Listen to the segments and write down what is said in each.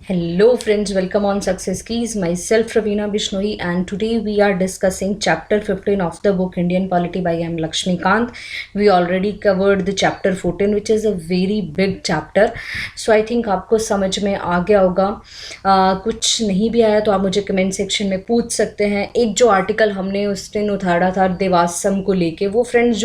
Hello friends, welcome on Success Keys. Myself Ravina Bishnoi, and today we are discussing chapter 15 of the book Indian Polity by M. Lakshmikant. We already covered the chapter 14, which is a very big chapter. So I think आपको समझ में आ गया होगा. कुछ नहीं भी आया तो आप मुझे कमेंट सेक्शन में पूछ सकते हैं. एक जो आर्टिकल हमने उस दिन उतारा था देवासम को लेके, वो फ्रेंड्स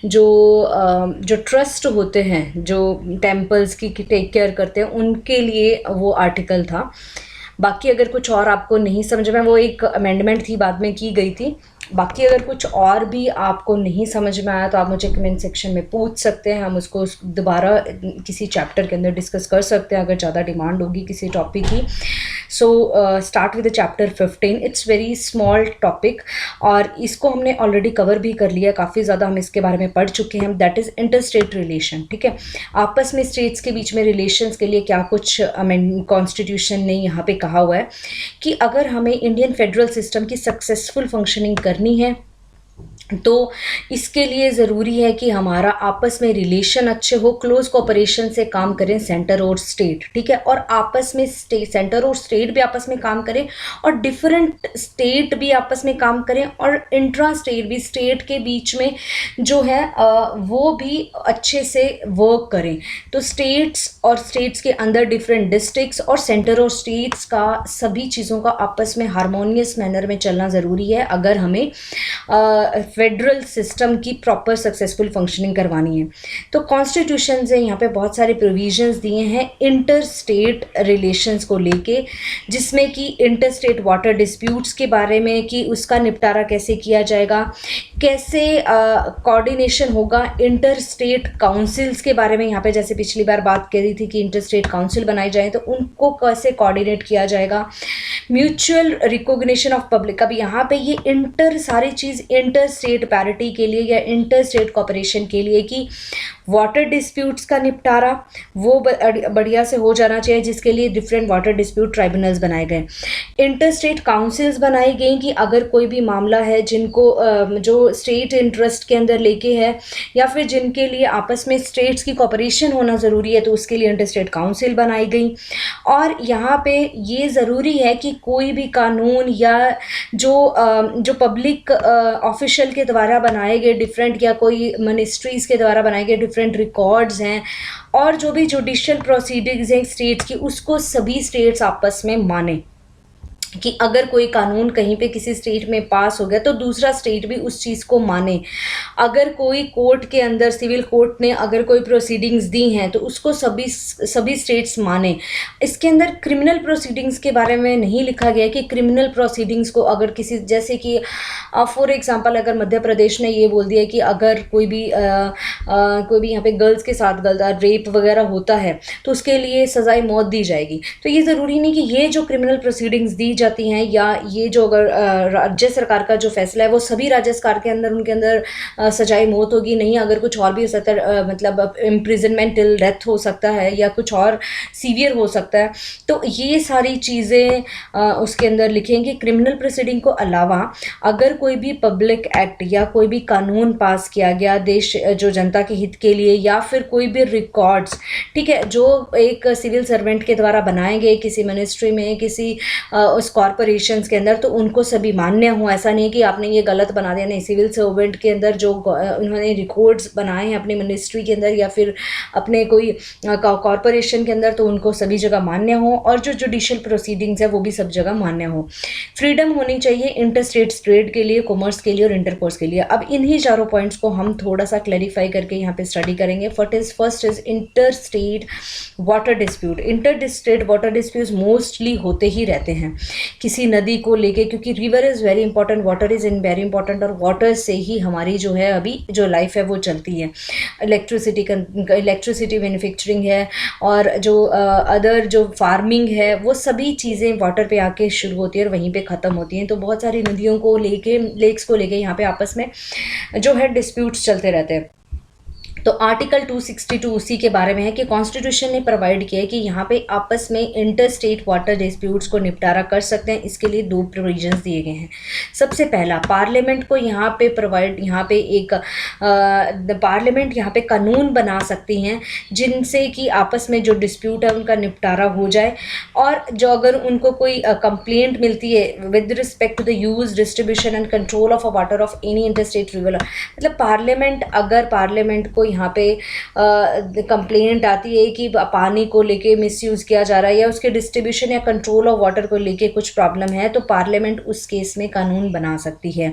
जो ट्रस्ट होते हैं, जो टेम्पल्स की टेक केयर करते हैं, उनके लिए वो आर्टिकल था. बाकी अगर कुछ और आपको नहीं समझ में, वो एक अमेंडमेंट थी, बाद में की गई थी. बाकी अगर कुछ और भी आपको नहीं समझ में आया तो आप मुझे कमेंट सेक्शन में पूछ सकते हैं. हम उसको दोबारा किसी चैप्टर के अंदर डिस्कस कर सकते हैं अगर ज़्यादा डिमांड होगी किसी टॉपिक की. So start with the chapter 15. It's very small topic और इसको हमने ऑलरेडी कवर भी कर लिया. काफ़ी ज़्यादा हम इसके बारे में पढ़ चुके हैं. That is inter state relation. ठीक है, आपस में स्टेट्स के बीच में रिलेशंस के लिए क्या कुछ कॉन्स्टिट्यूशन ने यहाँ पे कहा हुआ है कि अगर हमें इंडियन फेडरल सिस्टम की सक्सेसफुल फंक्शनिंग करनी है तो इसके लिए ज़रूरी है कि हमारा आपस में रिलेशन अच्छे हो, क्लोज कोऑपरेशन से काम करें सेंटर और स्टेट. ठीक है, और आपस में सेंटर और स्टेट भी आपस में काम करें और डिफरेंट स्टेट भी आपस में काम करें और इंट्रा स्टेट भी, स्टेट के बीच में जो है वो भी अच्छे से वर्क करें. तो स्टेट्स और स्टेट्स के अंदर डिफरेंट डिस्ट्रिक्ट्स और सेंटर और स्टेट्स का सभी चीज़ों का आपस में हारमोनियस मैनर में चलना ज़रूरी है अगर हमें फेडरल सिस्टम की प्रॉपर सक्सेसफुल फंक्शनिंग करवानी है. तो कॉन्स्टिट्यूशन से यहाँ पे बहुत सारे प्रोविजंस दिए हैं इंटर स्टेट रिलेशंस को लेके, जिसमें कि इंटर स्टेट वाटर डिस्प्यूट्स के बारे में कि उसका निपटारा कैसे किया जाएगा, कैसे कोऑर्डिनेशन होगा. इंटर स्टेट काउंसिल्स के बारे में यहाँ पे जैसे पिछली बार बात करी थी कि इंटर स्टेट काउंसिल बनाए जाए तो उनको कैसे कोऑर्डिनेट किया जाएगा. Mutual recognition of public. अब यहाँ पे ये सारी चीज़ इंटर स्टेट पैरिटी के लिए या इंटर स्टेट कॉपरेशन के लिए कि वाटर डिस्प्यूट्स का निपटारा वो बढ़िया से हो जाना चाहिए, जिसके लिए डिफरेंट वाटर डिस्प्यूट ट्राइब्यूनल्स बनाए गए. इंटर स्टेट काउंसिल्स बनाई गई कि अगर कोई भी मामला है जिनको जो स्टेट इंटरेस्ट के अंदर लेके है या फिर जिनके लिए आपस में स्टेट्स की कॉपरेशन होना ज़रूरी है तो उसके लिए इंटर स्टेट काउंसिल बनाई गई. और यहाँ पे ये ज़रूरी है कि कोई भी कानून या जो पब्लिक ऑफिशियल के द्वारा बनाए गए डिफरेंट या कोई मिनिस्ट्रीज़ के द्वारा बनाए गए डिफरेंट रिकॉर्ड्स हैं और जो भी जुडिशियल प्रोसीडिंग्स हैं स्टेट्स की, उसको सभी स्टेट्स आपस में माने कि अगर कोई कानून कहीं पे किसी स्टेट में पास हो गया तो दूसरा स्टेट भी उस चीज़ को माने. अगर कोई कोर्ट के अंदर सिविल कोर्ट ने अगर कोई प्रोसीडिंग्स दी हैं तो उसको सभी स्टेट्स माने. इसके अंदर क्रिमिनल प्रोसीडिंग्स के बारे में नहीं लिखा गया कि क्रिमिनल प्रोसीडिंग्स को अगर किसी, जैसे कि फॉर एग्जांपल अगर मध्य प्रदेश ने ये बोल दिया कि अगर कोई भी यहाँ पे गर्ल्स के साथ रेप वगैरह होता है तो उसके लिए सजाए मौत दी जाएगी. तो ये ज़रूरी नहीं कि ये जो क्रिमिनल प्रोसीडिंग्स दी जाती हैं या ये जो अगर राज्य सरकार का जो फैसला है वो सभी राज्य सरकार के अंदर उनके अंदर सजाए मौत होगी. नहीं, अगर कुछ और भी हो सकता है, मतलब इम्प्रिजनमेंट टिल डेथ हो सकता है या कुछ और सीवियर हो सकता है. तो ये सारी चीज़ें उसके अंदर लिखेंगे. क्रिमिनल प्रोसीडिंग को अलावा अगर कोई भी पब्लिक एक्ट या कोई भी कानून पास किया गया देश जो जनता के हित के लिए या फिर कोई भी रिकॉर्ड्स, ठीक है, जो एक सिविल सर्वेंट के द्वारा बनाए गए किसी मिनिस्ट्री में, किसी उस कॉरपोरेशंस के अंदर, तो उनको सभी मान्य हो. ऐसा नहीं कि आपने ये गलत बना दिया. नहीं, सिविल सर्वेंट के अंदर जो उन्होंने रिकॉर्ड्स बनाए हैं अपनी मिनिस्ट्री के अंदर या फिर अपने कोई कॉरपोरेशन के अंदर, तो उनको सभी जगह मान्य हो. और जो जुडिशियल प्रोसीडिंग्स है वो भी सब जगह मान्य हो. फ्रीडम होनी चाहिए इंटर स्टेट ट्रेड के लिए, कॉमर्स के लिए और इंटरकोर्स के लिए. अब इन्हीं चारों पॉइंट्स को हम थोड़ा सा क्लैरिफाई करके यहाँ पे स्टडी करेंगे. First is inter state water dispute. Inter state water dispute mostly होते ही रहते हैं किसी नदी को लेके, क्योंकि river is very important, water is in very important और वाटर से ही हमारी जो है अभी जो लाइफ है वो चलती है. इलेक्ट्रिसिटी मैन्युफैक्चरिंग है और जो अदर जो फार्मिंग है वो सभी चीज़ें वाटर पे आके शुरू होती है और वहीं पे ख़त्म होती हैं. तो बहुत सारी नदियों को लेके, लेक्स को लेके यहाँ पे आपस में जो है डिस्प्यूट्स चलते रहते हैं. तो आर्टिकल 262 उसी के बारे में है कि कॉन्स्टिट्यूशन ने प्रोवाइड किया है कि यहाँ पे आपस में इंटर स्टेट वाटर डिस्प्यूट्स को निपटारा कर सकते हैं। इसके लिए दो प्रोविजंस दिए गए हैं। सबसे पहला, पार्लियामेंट को यहाँ पे पार्लियामेंट यहाँ पे कानून बना सकती हैं जिनसे कि आपस में जो डिस्प्यूट है उनका निपटारा हो जाए। और जो अगर उनको कोई कंप्लेंट मिलती है with respect to the use, distribution and control of a water of any inter state river, मतलब पार्लियामेंट को यहाँ पे कंप्लेंट आती है कि पानी को लेके मिसयूज़ किया जा रहा है या उसके डिस्ट्रीब्यूशन या कंट्रोल ऑफ वाटर को लेके कुछ प्रॉब्लम है, तो पार्लियामेंट उस केस में कानून बना सकती है।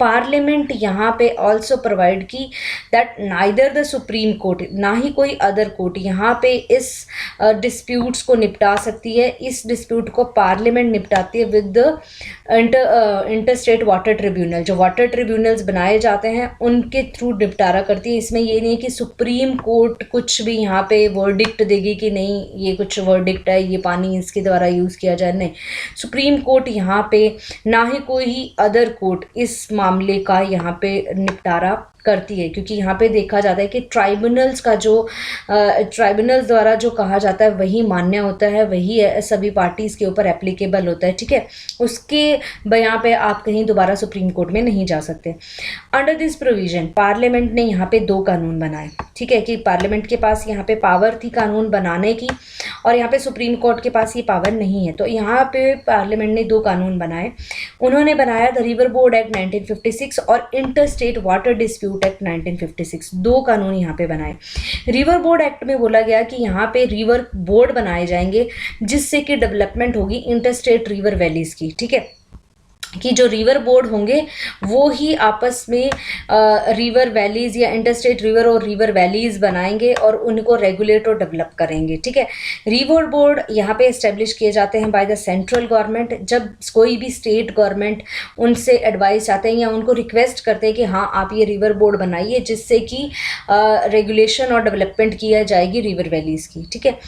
पार्लियामेंट यहाँ पे ऑल्सो प्रोवाइड की that neither the supreme court, ना ही कोई अदर कोर्ट यहाँ पे इस डिस्प्यूट्स को निपटा सकती है। इस डिस्प्यूट को पार्लियामेंट निपटाती है with the inter state water tribunal. जो वाटर ट्रिब्यूनल्स बनाए जाते हैं उनके थ्रू निपटारा करती है। इसमें ये नहीं कि सुप्रीम कोर्ट कुछ भी यहाँ पे वर्डिक्ट देगी कि नहीं ये कुछ वर्डिक्ट है, ये पानी इसके द्वारा यूज़ किया जाए, नहीं। सुप्रीम कोर्ट यहाँ पे ना ही कोई अदर कोर्ट इस मामले का यहाँ पे निपटारा करती है, क्योंकि यहाँ पे देखा जाता है कि ट्राइब्यूनल्स का जो ट्राइब्यूनल्स द्वारा जो कहा जाता है वही मान्य होता है, वही सभी पार्टीज़ के ऊपर एप्लीकेबल होता है, ठीक है। उसके यहाँ पे आप कहीं दोबारा सुप्रीम कोर्ट में नहीं जा सकते। अंडर दिस प्रोविजन पार्लियामेंट ने यहाँ पे दो कानून बनाए, ठीक है, कि पार्लियामेंट के पास यहाँ पे पावर थी कानून बनाने की और यहाँ पे सुप्रीम कोर्ट के पास ये पावर नहीं है। तो यहाँ पे पार्लियामेंट ने दो कानून बनाए। उन्होंने बनाया द रिवर बोर्ड एक्ट 1956 और inter state water dispute act 1956, दो कानून यहाँ पे बनाए। रिवर बोर्ड एक्ट में बोला गया कि यहाँ पे रिवर बोर्ड बनाए जाएंगे जिससे कि डेवलपमेंट होगी इंटर स्टेट रिवर वैलीज की, ठीक है, कि जो रिवर बोर्ड होंगे वो ही आपस में रिवर वैलीज या इंटरस्टेट रिवर और रिवर वैलीज बनाएंगे और उनको रेगुलेट और डेवलप करेंगे, ठीक है। रिवर बोर्ड यहाँ पे इस्टेब्लिश किए जाते हैं बाय द सेंट्रल गवर्नमेंट। जब कोई भी स्टेट गवर्नमेंट उनसे एडवाइस चाहते हैं या उनको रिक्वेस्ट करते हैं कि हाँ आप ये रिवर बोर्ड बनाइए जिससे कि रेगुलेशन और डेवलपमेंट किया जाएगी रिवर वैलीज की, ठीक है।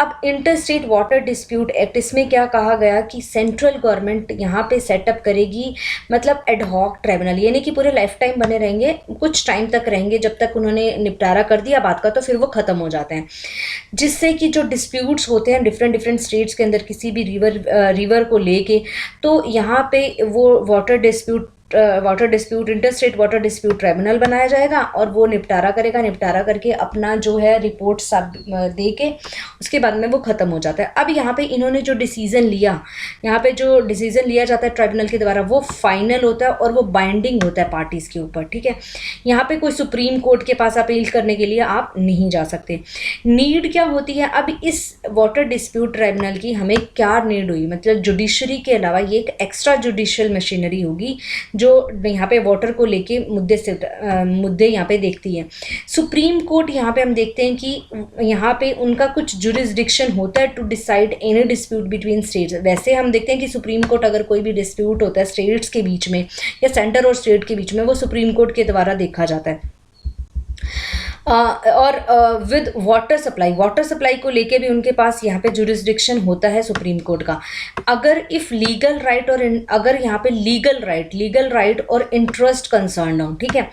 अब inter state water dispute act, इसमें क्या कहा गया कि सेंट्रल गवर्नमेंट यहाँ पे सेटअप करेगी, मतलब एडहॉक ट्राइब्यूनल, यानी कि पूरे लाइफ टाइम बने रहेंगे, कुछ टाइम तक रहेंगे, जब तक उन्होंने निपटारा कर दिया बात का तो फिर वो ख़त्म हो जाते हैं, जिससे कि जो डिस्प्यूट्स होते हैं डिफरेंट स्टेट्स के अंदर किसी भी रिवर को लेके, तो यहाँ पे वो water dispute inter state water dispute tribunal बनाया जाएगा और वो निपटारा करेगा। निपटारा करके अपना जो है रिपोर्ट सब दे के उसके बाद में वो ख़त्म हो जाता है। अब यहाँ पे इन्होंने जो डिसीज़न लिया, यहाँ पे जो डिसीज़न लिया जाता है ट्राइब्यूनल के द्वारा वो फाइनल होता है और वो बाइंडिंग होता है पार्टीज़ के ऊपर, ठीक है। यहाँ पे कोई सुप्रीम कोर्ट के पास अपील करने के लिए आप नहीं जा सकते। नीड क्या होती है, अब इस वाटर डिस्प्यूट ट्राइब्यूनल की हमें क्या नीड हुई, मतलब जुडिशरी के अलावा ये एक एक्स्ट्रा जुडिशियल मशीनरी होगी जो यहाँ पे वाटर को लेके मुद्दे यहाँ पे देखती है। सुप्रीम कोर्ट यहाँ पे हम देखते हैं कि यहाँ पे उनका कुछ जुरिस्डिक्शन होता है to decide any dispute between states. वैसे हम देखते हैं कि सुप्रीम कोर्ट अगर कोई भी डिस्प्यूट होता है स्टेट्स के बीच में या सेंटर और स्टेट के बीच में, वो सुप्रीम कोर्ट के द्वारा देखा जाता है। और विद वाटर सप्लाई को लेके भी उनके पास यहाँ पे जुरिस्डिक्शन होता है सुप्रीम कोर्ट का। अगर इफ लीगल राइट और अगर यहाँ पे लीगल राइट और इंटरेस्ट कंसर्न हो, ठीक है,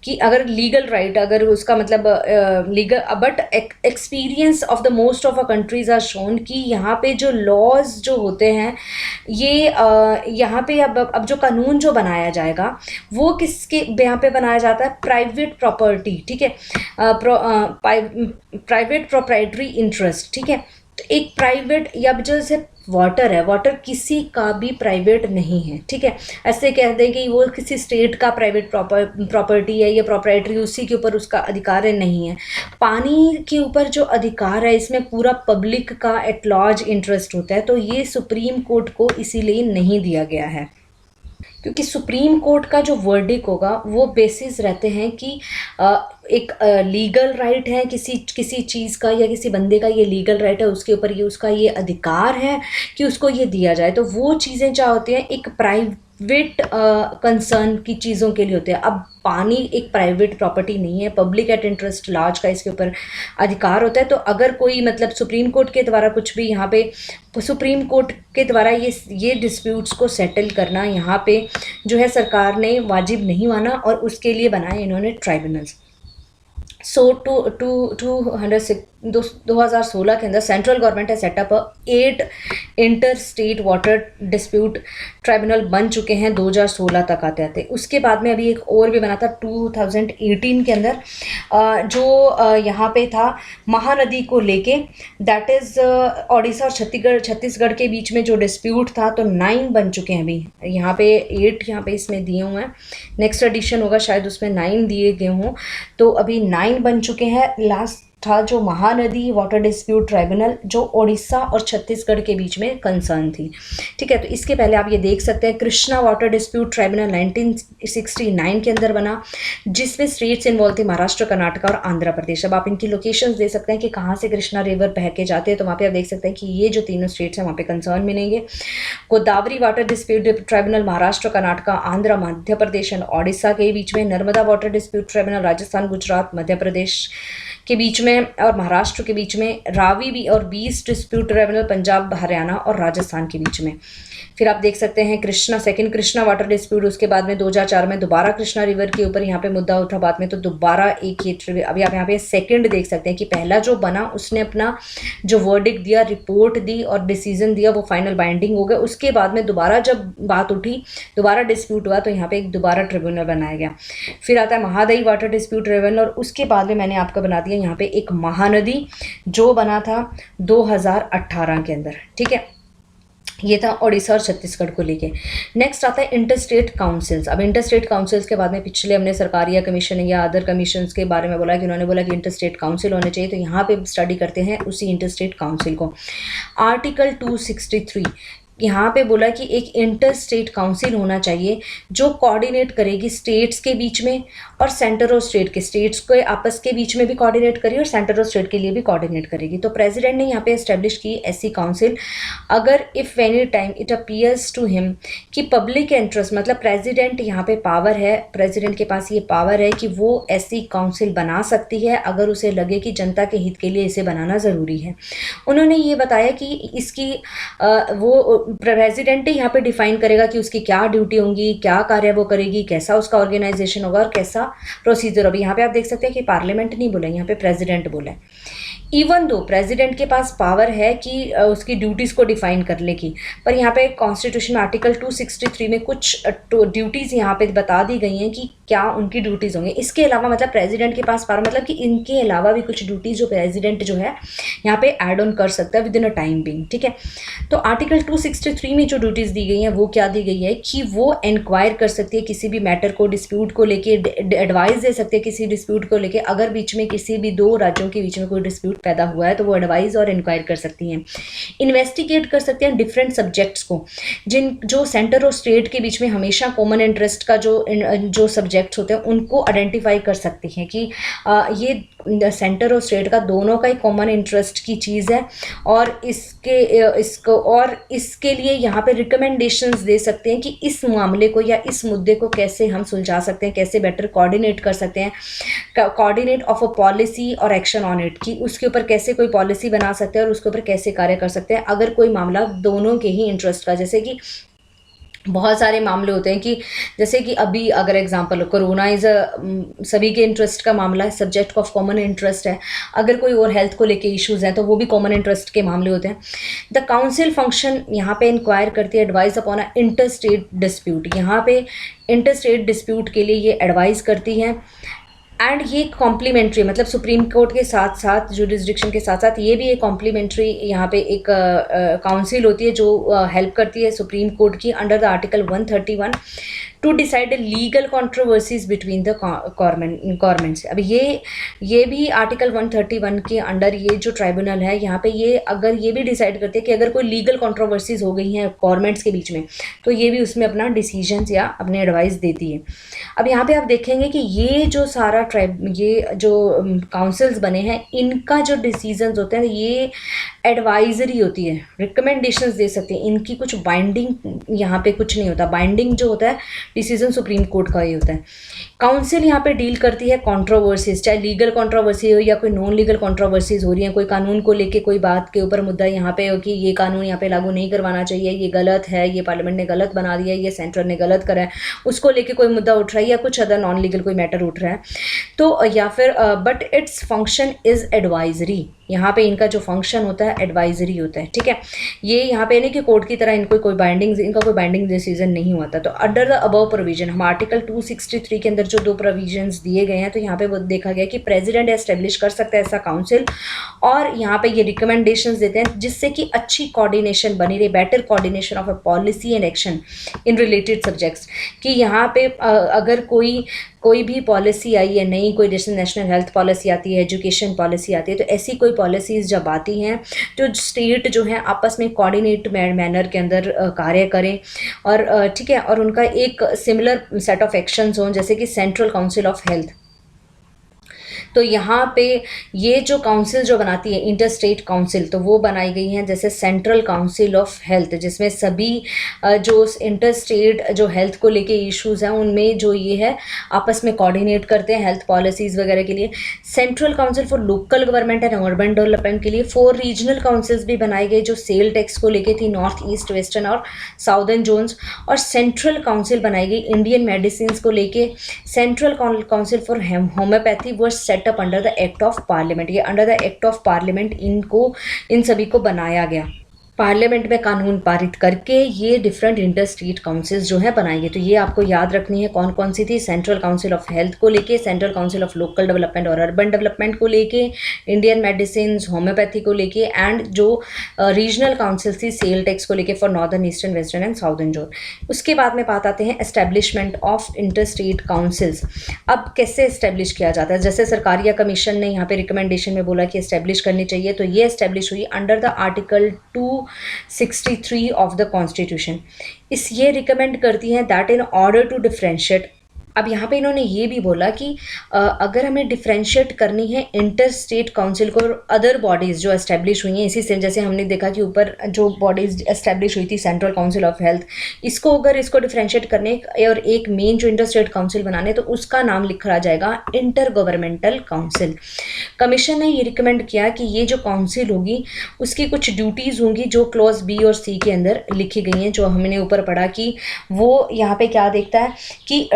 कि अगर लीगल राइट अगर उसका मतलब legal, but experience of the most of a countries are shown कि यहाँ पे जो लॉज जो होते हैं ये यहाँ पे अब जो कानून जो बनाया जाएगा वो किसके यहाँ पे बनाया जाता है, प्राइवेट प्रॉपर्टी, ठीक है, प्राइवेट प्रोप्राइटरी इंटरेस्ट, ठीक है। तो एक प्राइवेट या जैसे वाटर है, वाटर किसी का भी प्राइवेट नहीं है, ठीक है। ऐसे कह दें कि वो किसी स्टेट का प्राइवेट प्रॉपर्टी है या प्रॉपर्टी उसी के ऊपर उसका अधिकार है, नहीं है। पानी के ऊपर जो अधिकार है इसमें पूरा पब्लिक का एट लार्ज इंटरेस्ट होता है, तो ये सुप्रीम कोर्ट को इसीलिए नहीं दिया गया है, क्योंकि सुप्रीम कोर्ट का जो वर्डिक होगा वो बेसिस रहते हैं कि एक लीगल राइट है किसी चीज़ का या किसी बंदे का ये लीगल राइट है, उसके ऊपर ये उसका ये अधिकार है कि उसको ये दिया जाए। तो वो चीज़ें क्या होती हैं, एक प्राइवेट कंसर्न की चीज़ों के लिए होते हैं। अब पानी एक प्राइवेट प्रॉपर्टी नहीं है, पब्लिक एट इंटरेस्ट लार्ज का इसके ऊपर अधिकार होता है। तो अगर कोई मतलब सुप्रीम कोर्ट के द्वारा कुछ भी यहाँ पे सुप्रीम कोर्ट के द्वारा ये डिस्प्यूट्स को सेटल करना यहाँ पे जो है सरकार ने वाजिब नहीं माना और उसके लिए बनाए इन्होंने ट्राइब्यूनल्स। सो टू टू 2016 के अंदर सेंट्रल गवर्नमेंट है setup 8 inter state water dispute tribunal बन चुके हैं 2016 तक आते आते। उसके बाद में अभी एक और भी बना था 2018 के अंदर, जो यहाँ पे था महानदी को लेके, दैट इज़ ओडिशा और छत्तीसगढ़ के बीच में जो डिस्प्यूट था, तो 9 बन चुके हैं अभी। यहाँ पे 8 यहाँ पे इसमें दिए हुए हैं, नेक्स्ट एडिशन होगा शायद उसमें 9 दिए गए हों, तो अभी 9 बन चुके हैं। लास्ट था जो महानदी वाटर डिस्प्यूट ट्राइब्यूनल, जो ओडिशा और छत्तीसगढ़ के बीच में कंसर्न थी। ठीक है, तो इसके पहले आप ये देख सकते हैं कृष्णा वाटर डिस्प्यूट ट्राइब्यूनल 1969 के अंदर बना, जिसमें स्टेट्स इन्वॉल्व थे महाराष्ट्र, कर्नाटक और आंध्र प्रदेश। अब आप इनकी लोकेशंस दे सकते हैं कि कहाँ से कृष्णा रिवर बह के जाते हैं, तो वहाँ पे आप देख सकते हैं कि ये जो तीनों स्टेट्स हैं वहाँ पे कंसर्न मिलेंगे। Godavari water dispute tribunal Maharashtra, Karnataka, Andhra, Madhya Pradesh and Odisha के बीच में। Narmada water dispute tribunal Rajasthan, Gujarat, Madhya Pradesh के बीच में और महाराष्ट्र के बीच में। रावी भी और बीस डिस्प्यूट ट्राइब्यूनल पंजाब, हरियाणा और राजस्थान के बीच में। फिर आप देख सकते हैं सेकंड कृष्णा वाटर डिस्प्यूट, उसके बाद में 2004 में दोबारा कृष्णा रिवर के ऊपर यहाँ पे मुद्दा उठा, बाद में तो दोबारा एक ही। अभी आप यहाँ पे सेकंड देख सकते हैं कि पहला जो बना उसने अपना जो वर्डिक्ट दिया, रिपोर्ट दी और डिसीजन दिया, वो फाइनल बाइंडिंग हो गया। उसके बाद में दोबारा जब बात उठी, दोबारा डिस्प्यूट हुआ, तो यहाँ पे एक दोबारा ट्रिब्यूनल बनाया गया। फिर आता है महादाई वाटर डिस्प्यूट ट्रिब्यूनल, और उसके बाद में मैंने आपको बना दिया यहाँ पे एक महानदी, जो बना था 2018 के अंदर। ठीक है, ये था ओडिशा और छत्तीसगढ़ को लेके। नेक्स्ट आता है इंटर स्टेट काउंसिल्स। अब इंटर स्टेट काउंसिल्स के बाद में पिछले हमने सरकारी या कमीशन या अदर कमीशंस के बारे में बोला कि उन्होंने बोला कि इंटर स्टेट काउंसिल होने चाहिए, तो यहाँ पे स्टडी करते हैं उसी इंटर स्टेट काउंसिल को। आर्टिकल 263 यहाँ पे बोला कि एक इंटर स्टेट काउंसिल होना चाहिए जो कोऑर्डिनेट करेगी स्टेट्स के बीच में और सेंटर और स्टेट के, स्टेट्स को आपस के बीच में भी कोऑर्डिनेट करेगी और सेंटर और स्टेट के लिए भी कोऑर्डिनेट करेगी। तो प्रेसिडेंट ने यहाँ पे एस्टेब्लिश की ऐसी काउंसिल, अगर if any time it appears to him कि पब्लिक इंटरेस्ट, मतलब प्रेसिडेंट यहाँ पे पावर है, प्रेसिडेंट के पास ये पावर है कि वो ऐसी काउंसिल बना सकती है अगर उसे लगे कि जनता के हित के लिए इसे बनाना ज़रूरी है। उन्होंने ये बताया कि इसकी वो प्रेसिडेंट ही यहाँ पे डिफाइन करेगा कि उसकी क्या ड्यूटी होंगी, क्या कार्य वो करेगी, कैसा उसका ऑर्गेनाइजेशन होगा और कैसा प्रोसीजर होगा। यहाँ पे आप देख सकते हैं कि पार्लियामेंट नहीं बोला, यहाँ पे प्रेसिडेंट बोला है। इवन दो प्रेसिडेंट के पास पावर है कि उसकी ड्यूटीज़ को डिफाइन करने की, पर यहाँ पे कॉन्स्टिट्यूशन आर्टिकल 263 में कुछ ड्यूटीज़ यहाँ पे बता दी गई हैं कि क्या उनकी ड्यूटीज़ होंगे। इसके अलावा मतलब प्रेसिडेंट के पास पावर, मतलब कि इनके अलावा भी कुछ ड्यूटीज़ जो प्रेसिडेंट जो है यहाँ पे ऐड ऑन कर सकता है with in a time being. ठीक है, तो आर्टिकल 263 में जो ड्यूटीज़ दी गई हैं वो क्या दी गई है कि वो इंक्वायर कर सकती है किसी भी मैटर को, डिस्प्यूट को लेके एडवाइस दे सकते हैं किसी डिस्प्यूट को लेके। अगर बीच में किसी भी दो राज्यों के बीच में कोई डिस्प्यूट पैदा हुआ है तो वो एडवाइस और इंक्वायर कर सकती हैं। इन्वेस्टिगेट कर सकते हैं डिफरेंट सब्जेक्ट्स को, जो सेंटर और स्टेट के बीच में हमेशा कॉमन इंटरेस्ट का जो सब्जेक्ट्स होते हैं उनको आइडेंटिफाई कर सकती हैं कि ये सेंटर और स्टेट का दोनों का ही कॉमन इंटरेस्ट की चीज़ है, और इसके लिए यहाँ पे रिकमेंडेशंस दे सकते हैं कि इस मामले को या इस मुद्दे को कैसे हम सुलझा सकते हैं, कैसे बेटर कोऑर्डिनेट कर सकते हैं, कोऑर्डिनेट ऑफ अ पॉलिसी और एक्शन ऑन इट, कि उसके ऊपर कैसे कोई पॉलिसी बना सकते हैं और उसके ऊपर कैसे कार्य कर सकते हैं अगर कोई मामला दोनों के ही इंटरेस्ट का। जैसे कि बहुत सारे मामले होते हैं कि जैसे कि अभी अगर एग्जांपल कोरोना इज़ सभी के इंटरेस्ट का मामला है, सब्जेक्ट ऑफ कॉमन इंटरेस्ट है। अगर कोई और हेल्थ को लेके इश्यूज़ हैं तो वो भी कॉमन इंटरेस्ट के मामले होते हैं। द काउंसिल फंक्शन यहाँ पे इंक्वायर करती है advice upon a inter state dispute. यहाँ पे इंटर स्टेट डिस्प्यूट के लिए ये एडवाइस करती है, एंड ये कॉम्प्लीमेंट्री, मतलब सुप्रीम कोर्ट के साथ साथ जुरिस्डिक्शन के साथ साथ ये भी एक कॉम्प्लीमेंट्री यहाँ पे एक काउंसिल होती है जो हेल्प करती है सुप्रीम कोर्ट की under the article 131 to decide legal controversies between the governments. अब ये भी आर्टिकल 131 के अंडर ये जो ट्राइब्यूनल है यहाँ पे ये अगर ये भी डिसाइड करते हैं कि अगर कोई लीगल कॉन्ट्रोवर्सीज हो गई हैं गवर्नमेंट्स के बीच में, तो ये भी उसमें अपना डिसीजंस या अपने एडवाइस देती है। अब यहाँ पे आप देखेंगे कि ये जो सारा ये जो काउंसिल्स बने हैं इनका जो डिसीजंस होते हैं ये एडवाइजरी होती है, रिकमेंडेशंस दे सकते हैं, इनकी कुछ बाइंडिंग यहाँ पे कुछ नहीं होता। बाइंडिंग जो होता है डिसीजन सुप्रीम कोर्ट का ही होता है। काउंसिल यहाँ पे डील करती है कंट्रोवर्सीज, चाहे लीगल कंट्रोवर्सी हो या कोई नॉन लीगल कंट्रोवर्सीज हो रही हैं, कोई कानून को लेके कोई बात के ऊपर मुद्दा यहाँ पे हो कि ये कानून यहाँ पे लागू नहीं करवाना चाहिए, ये गलत है, ये पार्लियामेंट ने गलत बना दिया है, ये सेंटर ने गलत करा है, उसको लेके कोई मुद्दा उठ रहा है या कुछ अदर नॉन लीगल कोई मैटर उठ रहा है, तो या फिर but its function is advisory, यहाँ पे इनका जो फंक्शन होता है एडवाइजरी होता है, ठीक है। ये यहाँ पे नहीं कि कोर्ट की तरह इनको इनका कोई बाइंडिंग डिसीजन नहीं होता। तो अंडर द अबव प्रोविजन, हम आर्टिकल 263 के अंदर जो 2 प्रोविजंस दिए गए हैं, तो यहाँ पे वो देखा गया कि प्रेसिडेंट एस्टेब्लिश कर सकता है ऐसा काउंसिल, और यहाँ पे ये रिकमेंडेशंस देते हैं जिससे कि अच्छी कोऑर्डिनेशन बनी रहे, better coordination of a policy and action in related subjects. कि यहाँ पे अगर कोई भी पॉलिसी आई है नई, कोई जैसे नेशनल हेल्थ पॉलिसी आती है, एजुकेशन पॉलिसी आती है, तो ऐसी कोई पॉलिसीज़ जब आती हैं तो स्टेट जो है आपस में कोऑर्डिनेट मैनर के अंदर कार्य करें, और ठीक है, और उनका एक सिमिलर सेट ऑफ एक्शंस हों, जैसे कि सेंट्रल काउंसिल ऑफ हेल्थ। तो यहाँ पे ये जो काउंसिल जो बनाती है इंटर स्टेट काउंसिल, तो वो बनाई गई हैं जैसे सेंट्रल काउंसिल ऑफ हेल्थ, जिसमें सभी जो इंटर स्टेट जो हेल्थ को लेके इश्यूज़ हैं उनमें जो ये है आपस में कोऑर्डिनेट करते हैं हेल्थ पॉलिसीज़ वगैरह के लिए। Central council for local government and urban development के लिए 4 रीजनल काउंसिल्स भी बनाई गई जो सेल टैक्स को लेके थी, नॉर्थ ईस्ट वेस्टर्न और साउदर्न जोन्स। और सेंट्रल काउंसिल बनाई गई इंडियन मेडिसिन को लेके, सेंट्रल काउंसिल फॉर होम्योपैथी वो setup under the act of parliament. ये under the act of parliament इन सभी को बनाया गया, पार्लियामेंट में कानून पारित करके ये डिफरेंट इंटर स्टेट काउंसिल्स जो है बनाएंगे। तो ये आपको याद रखनी है कौन कौन सी थी, सेंट्रल काउंसिल ऑफ हेल्थ को लेके, central council of local development और अर्बन डेवलपमेंट को लेके, इंडियन मेडिसिन होम्योपैथी को लेके, एंड जो रीजनल काउंसिल थी सेल टैक्स को लेके for northern eastern western and southern zone. उसके बाद में बात आते हैं establishment of inter state councils. अब कैसे एस्टेब्लिश किया जाता है, जैसे सरकारिया कमीशन ने यहाँ पे रिकमेंडेशन में बोला कि एस्टेब्लिश करनी चाहिए, तो ये एस्टेब्लिश हुई under the article 263 of the constitution. ये रिकमेंड करती हैं that in order to differentiate. अब यहाँ पे इन्होंने ये भी बोला कि अगर हमें डिफ्रेंशिएट करनी है इंटर स्टेट काउंसिल को अदर बॉडीज़ जो एस्टेब्लिश हुई हैं इसी से, जैसे हमने देखा कि ऊपर जो बॉडीज़ एस्टेब्लिश हुई थी सेंट्रल काउंसिल ऑफ हेल्थ, इसको डिफ्रेंशिएट करने और एक मेन जो इंटर स्टेट काउंसिल बनाने, तो उसका नाम लिखा जाएगा इंटर गवर्नमेंटल काउंसिल। कमीशन ने ये रिकमेंड किया कि ये जो काउंसिल होगी उसकी कुछ ड्यूटीज़ होंगी जो क्लॉज बी और सी के अंदर लिखी गई हैं, जो हमने ऊपर पढ़ा कि वो यहाँ पे क्या देखता है कि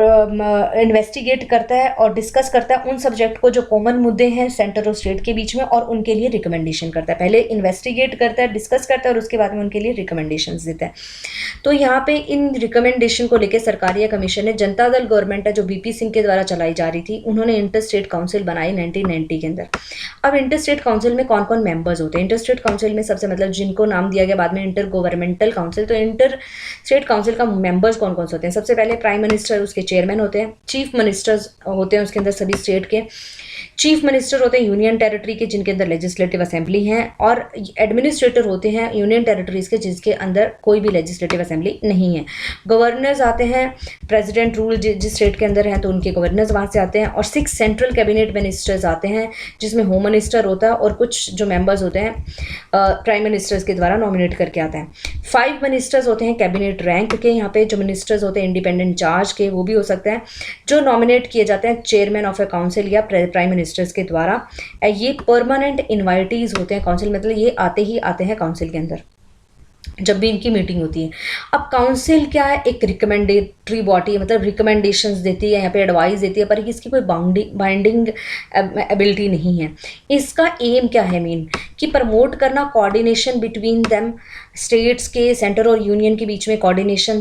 इन्वेस्टिगेट करता है और डिस्कस करता है उन सब्जेक्ट को जो कॉमन मुद्दे हैं सेंटर और स्टेट के बीच में, और उनके लिए रिकमेंडेशन करता है। पहले इन्वेस्टिगेट करता है, डिस्कस करता है, और उसके बाद में उनके लिए रिकमेंडेशंस देता है। तो यहाँ पे इन रिकमेंडेशन को लेकर सरकारिया कमीशन ने, जनता दल गवर्नमेंट है जो बीपी सिंह के द्वारा चलाई जा रही थी, उन्होंने इंटर स्टेट काउंसिल बनाई 1990 के अंदर। अब इंटर स्टेट काउंसिल में कौन कौन मेंबर्स होते हैं, इंटर स्टेट काउंसिल में सबसे मतलब जिनको नाम दिया गया बाद में इंटर गवर्नमेंटल काउंसिल, तो इंटर स्टेट काउंसिल का मेंबर्स कौन कौन से होते हैं। सबसे पहले प्राइम मिनिस्टर उसके चेयरमैन होते हैं, चीफ मिनिस्टर्स होते हैं उसके अंदर सभी स्टेट के, चीफ मिनिस्टर होते हैं यूनियन टेरिटरी के जिनके अंदर लेजिस्लेटिव असेंबली हैं, और एडमिनिस्ट्रेटर होते हैं यूनियन टेरिटरीज के जिसके अंदर कोई भी लेजिस्लेटिव असेंबली नहीं है। गवर्नर्स आते हैं, प्रेसिडेंट रूल जिस स्टेट के अंदर हैं तो उनके गवर्नर्स वहाँ से आते हैं, और 6 सेंट्रल कैबिनेट मिनिस्टर्स आते हैं जिसमें होम मिनिस्टर होता है और कुछ जो मेंबर्स होते हैं प्राइम मिनिस्टर्स के द्वारा नॉमिनेट करके आता है। 5 मिनिस्टर्स होते हैं कैबिनेट रैंक के, यहाँ पे जो मिनिस्टर्स होते हैं इंडिपेंडेंट चार्ज के वो भी हो सकते हैं, जो नॉमिनेट किए जाते हैं चेयरमैन ऑफ ए काउंसिल या प्राइम मिनिस्टर्स के द्वारा। ये परमानेंट इनवाइटीज होते हैं काउंसिल, मतलब ये आते ही आते हैं काउंसिल के अंदर जब भी इनकी मीटिंग होती है। अब काउंसिल क्या है, एक रिकमेंडेटरी बॉडी है, मतलब रिकमेंडेशंस देती है, यहाँ पे एडवाइस देती है, पर इसकी कोई बाइंडिंग एबिलिटी नहीं है। इसका एम क्या है मेन, कि प्रमोट करना कोऑर्डिनेशन बिटवीन देम, स्टेट्स के सेंटर और यूनियन के बीच में कोऑर्डिनेशन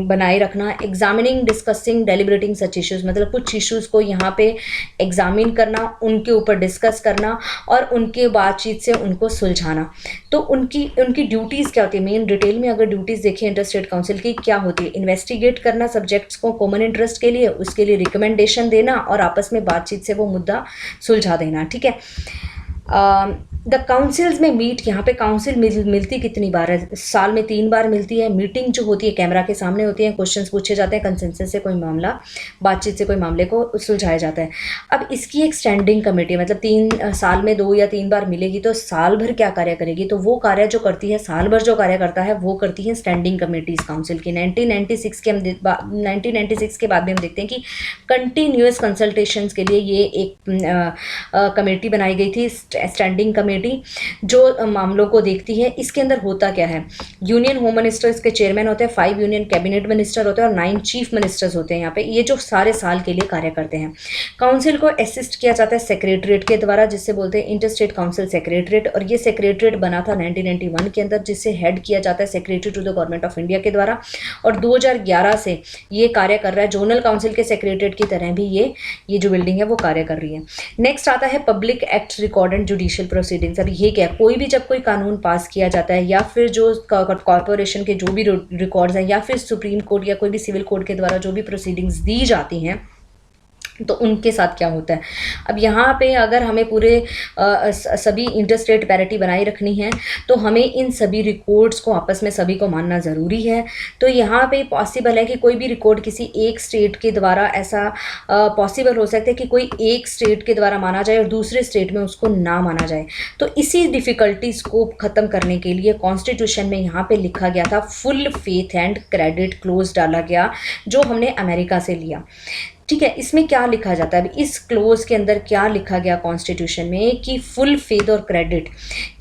बनाए रखना, एग्जामिनिंग डिस्कसिंग डेलिब्रेटिंग सच इश्यूज़, मतलब कुछ इश्यूज़ को यहाँ पे एग्जामिन करना, उनके ऊपर डिस्कस करना और उनके बातचीत से उनको सुलझाना। तो उनकी ड्यूटीज़ क्या होती है, मेन डिटेल में अगर ड्यूटीज़ देखें इंटर स्टेट काउंसिल की क्या होती है, इन्वेस्टिगेट करना सब्जेक्ट्स को कॉमन इंटरेस्ट के लिए, उसके लिए रिकमेंडेशन देना और आपस में बातचीत से वो मुद्दा सुलझा देना, ठीक है। द काउंसिल्स में मीट, यहाँ पे काउंसिल मिलती कितनी बार है, साल में 3 बार मिलती है। मीटिंग जो होती है कैमरा के सामने होती है, क्वेश्चंस पूछे जाते हैं, कंसेंसस से कोई मामला, बातचीत से कोई मामले को सुलझाया जाता है। अब इसकी एक स्टैंडिंग कमेटी, मतलब 3 साल में 2 या 3 बार मिलेगी, तो साल भर क्या कार्य करेगी, तो वो कार्य जो करती है, साल भर जो कार्य करता है वो करती है स्टैंडिंग कमेटीज काउंसिल की। 1996 के बाद में हम देखते हैं कि कंटिन्यूस कंसल्टेशंस के लिए ये एक कमेटी बनाई गई थी, स्टैंडिंग कमेटी कमेटी जो मामलों को देखती है। इसके अंदर होता क्या है, यूनियन होम मिनिस्टर इसके चेयरमैन होते हैं, 5 यूनियन कैबिनेट मिनिस्टर होते हैं और 9 चीफ मिनिस्टर्स होते हैं यहाँ पे, ये जो सारे साल के लिए कार्य करते हैं। काउंसिल को असिस्ट किया जाता है सेक्रेटरीट के द्वारा, जिससे बोलते हैं इंटर स्टेट काउंसिल सेक्रेटरीट, और ये सेक्रेटरीट बना था 1991 के अंदर, जिससे हेड किया जाता है secretary to the government of India के द्वारा, और 2011 से ये कार्य कर रहा है जोनल काउंसिल के सेक्रेटरीट की तरह भी ये जो बिल्डिंग है वो कार्य कर रही है। नेक्स्ट आता है public act record and judicial proceedings. अब ये क्या है, कोई भी जब कोई कानून पास किया जाता है या फिर जो कॉर्पोरेशन के जो भी रिकॉर्ड्स हैं या फिर सुप्रीम कोर्ट या कोई भी सिविल कोर्ट के द्वारा जो भी प्रोसीडिंग्स दी जाती हैं, तो उनके साथ क्या होता है। अब यहाँ पे अगर हमें पूरे सभी इंटरस्टेट पैरिटी बनाए रखनी है तो हमें इन सभी रिकॉर्ड्स को आपस में सभी को मानना ज़रूरी है। तो यहाँ पे पॉसिबल है कि कोई भी रिकॉर्ड किसी एक स्टेट के द्वारा ऐसा पॉसिबल हो सकता है कि कोई एक स्टेट के द्वारा माना जाए और दूसरे स्टेट में उसको ना माना जाए। तो इसी डिफ़िकल्टीज़ को ख़त्म करने के लिए कॉन्स्टिट्यूशन में यहाँ पे लिखा गया था full faith and credit close डाला गया, जो हमने अमेरिका से लिया। ठीक है, इसमें क्या लिखा जाता है, इस क्लोज के अंदर क्या लिखा गया कॉन्स्टिट्यूशन में कि फुल फेथ और क्रेडिट,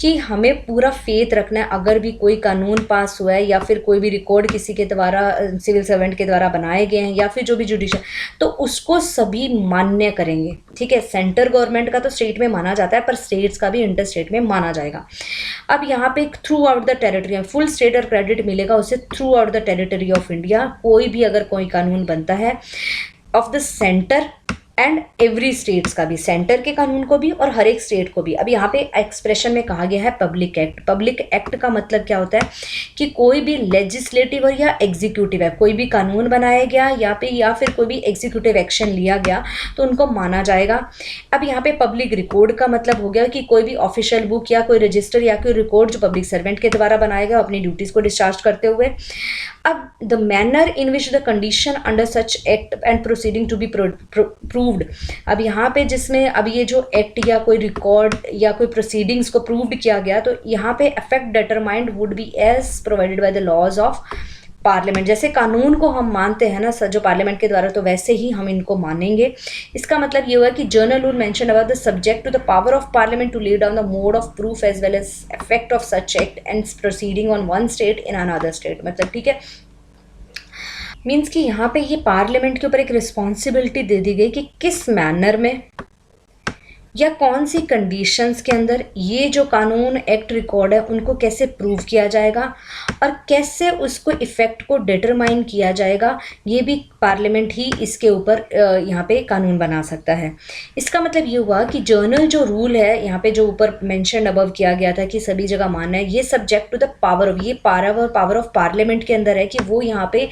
कि हमें पूरा फेथ रखना है। अगर भी कोई कानून पास हुआ है या फिर कोई भी रिकॉर्ड किसी के द्वारा सिविल सर्वेंट के द्वारा बनाए गए हैं या फिर जो भी जुडिशियल, तो उसको सभी मान्य करेंगे। ठीक है, सेंटर गवर्नमेंट का तो स्टेट में माना जाता है, पर स्टेट्स का भी इंटर स्टेट में माना जाएगा। अब यहाँ पे through out the territory, full state और क्रेडिट मिलेगा उसे through out the territory of India. कोई भी अगर कोई कानून बनता है of the centre and every states का भी, सेंटर के कानून को भी और हर एक स्टेट को भी। अब यहाँ पे एक्सप्रेशन में कहा गया है पब्लिक एक्ट। पब्लिक एक्ट का मतलब क्या होता है कि कोई भी लेजिस्लेटिव और या एग्जीक्यूटिव है, कोई भी कानून बनाया गया या फिर कोई भी एग्जीक्यूटिव एक्शन लिया गया तो उनको माना जाएगा। अब यहाँ पे पब्लिक रिकॉर्ड का मतलब हो गया कि कोई भी ऑफिशियल बुक या कोई रजिस्टर या कोई रिकॉर्ड जो पब्लिक सर्वेंट के द्वारा बनाया गया अपनी ड्यूटीज़ को डिस्चार्ज करते हुए। अब the manner in which the condition under such act and proceeding to be proved. अब यहाँ पे जिसमें अब ये जो एक्ट या कोई रिकॉर्ड या कोई प्रोसीडिंग्स को प्रूव्ड किया गया, तो यहाँ पे effect determined would be as provided by the laws of parliament. जैसे कानून को हम मानते हैं ना जो पार्लियामेंट के द्वारा, तो वैसे ही हम इनको मानेंगे। इसका मतलब ये हुआ कि general rule mention about the subject to the power of parliament to lay down the mode of proof as well as effect of such act and proceeding on one state in another state. मतलब ठीक है, means कि यहाँ पे ये parliament के ऊपर एक रिस्पॉन्सिबिलिटी दे दी गई कि किस मैनर में या कौन सी कंडीशंस के अंदर ये जो कानून एक्ट रिकॉर्ड है उनको कैसे प्रूव किया जाएगा और कैसे उसको इफ़ेक्ट को डिटरमाइन किया जाएगा। ये भी पार्लियामेंट ही इसके ऊपर यहाँ पे कानून बना सकता है। इसका मतलब ये हुआ कि जर्नल जो रूल है यहाँ पे जो ऊपर मेंशन अबव किया गया था कि सभी जगह मानना है, ये subject to the power of, ये पावर ऑफ पार्लियामेंट के अंदर है कि वो यहाँ पे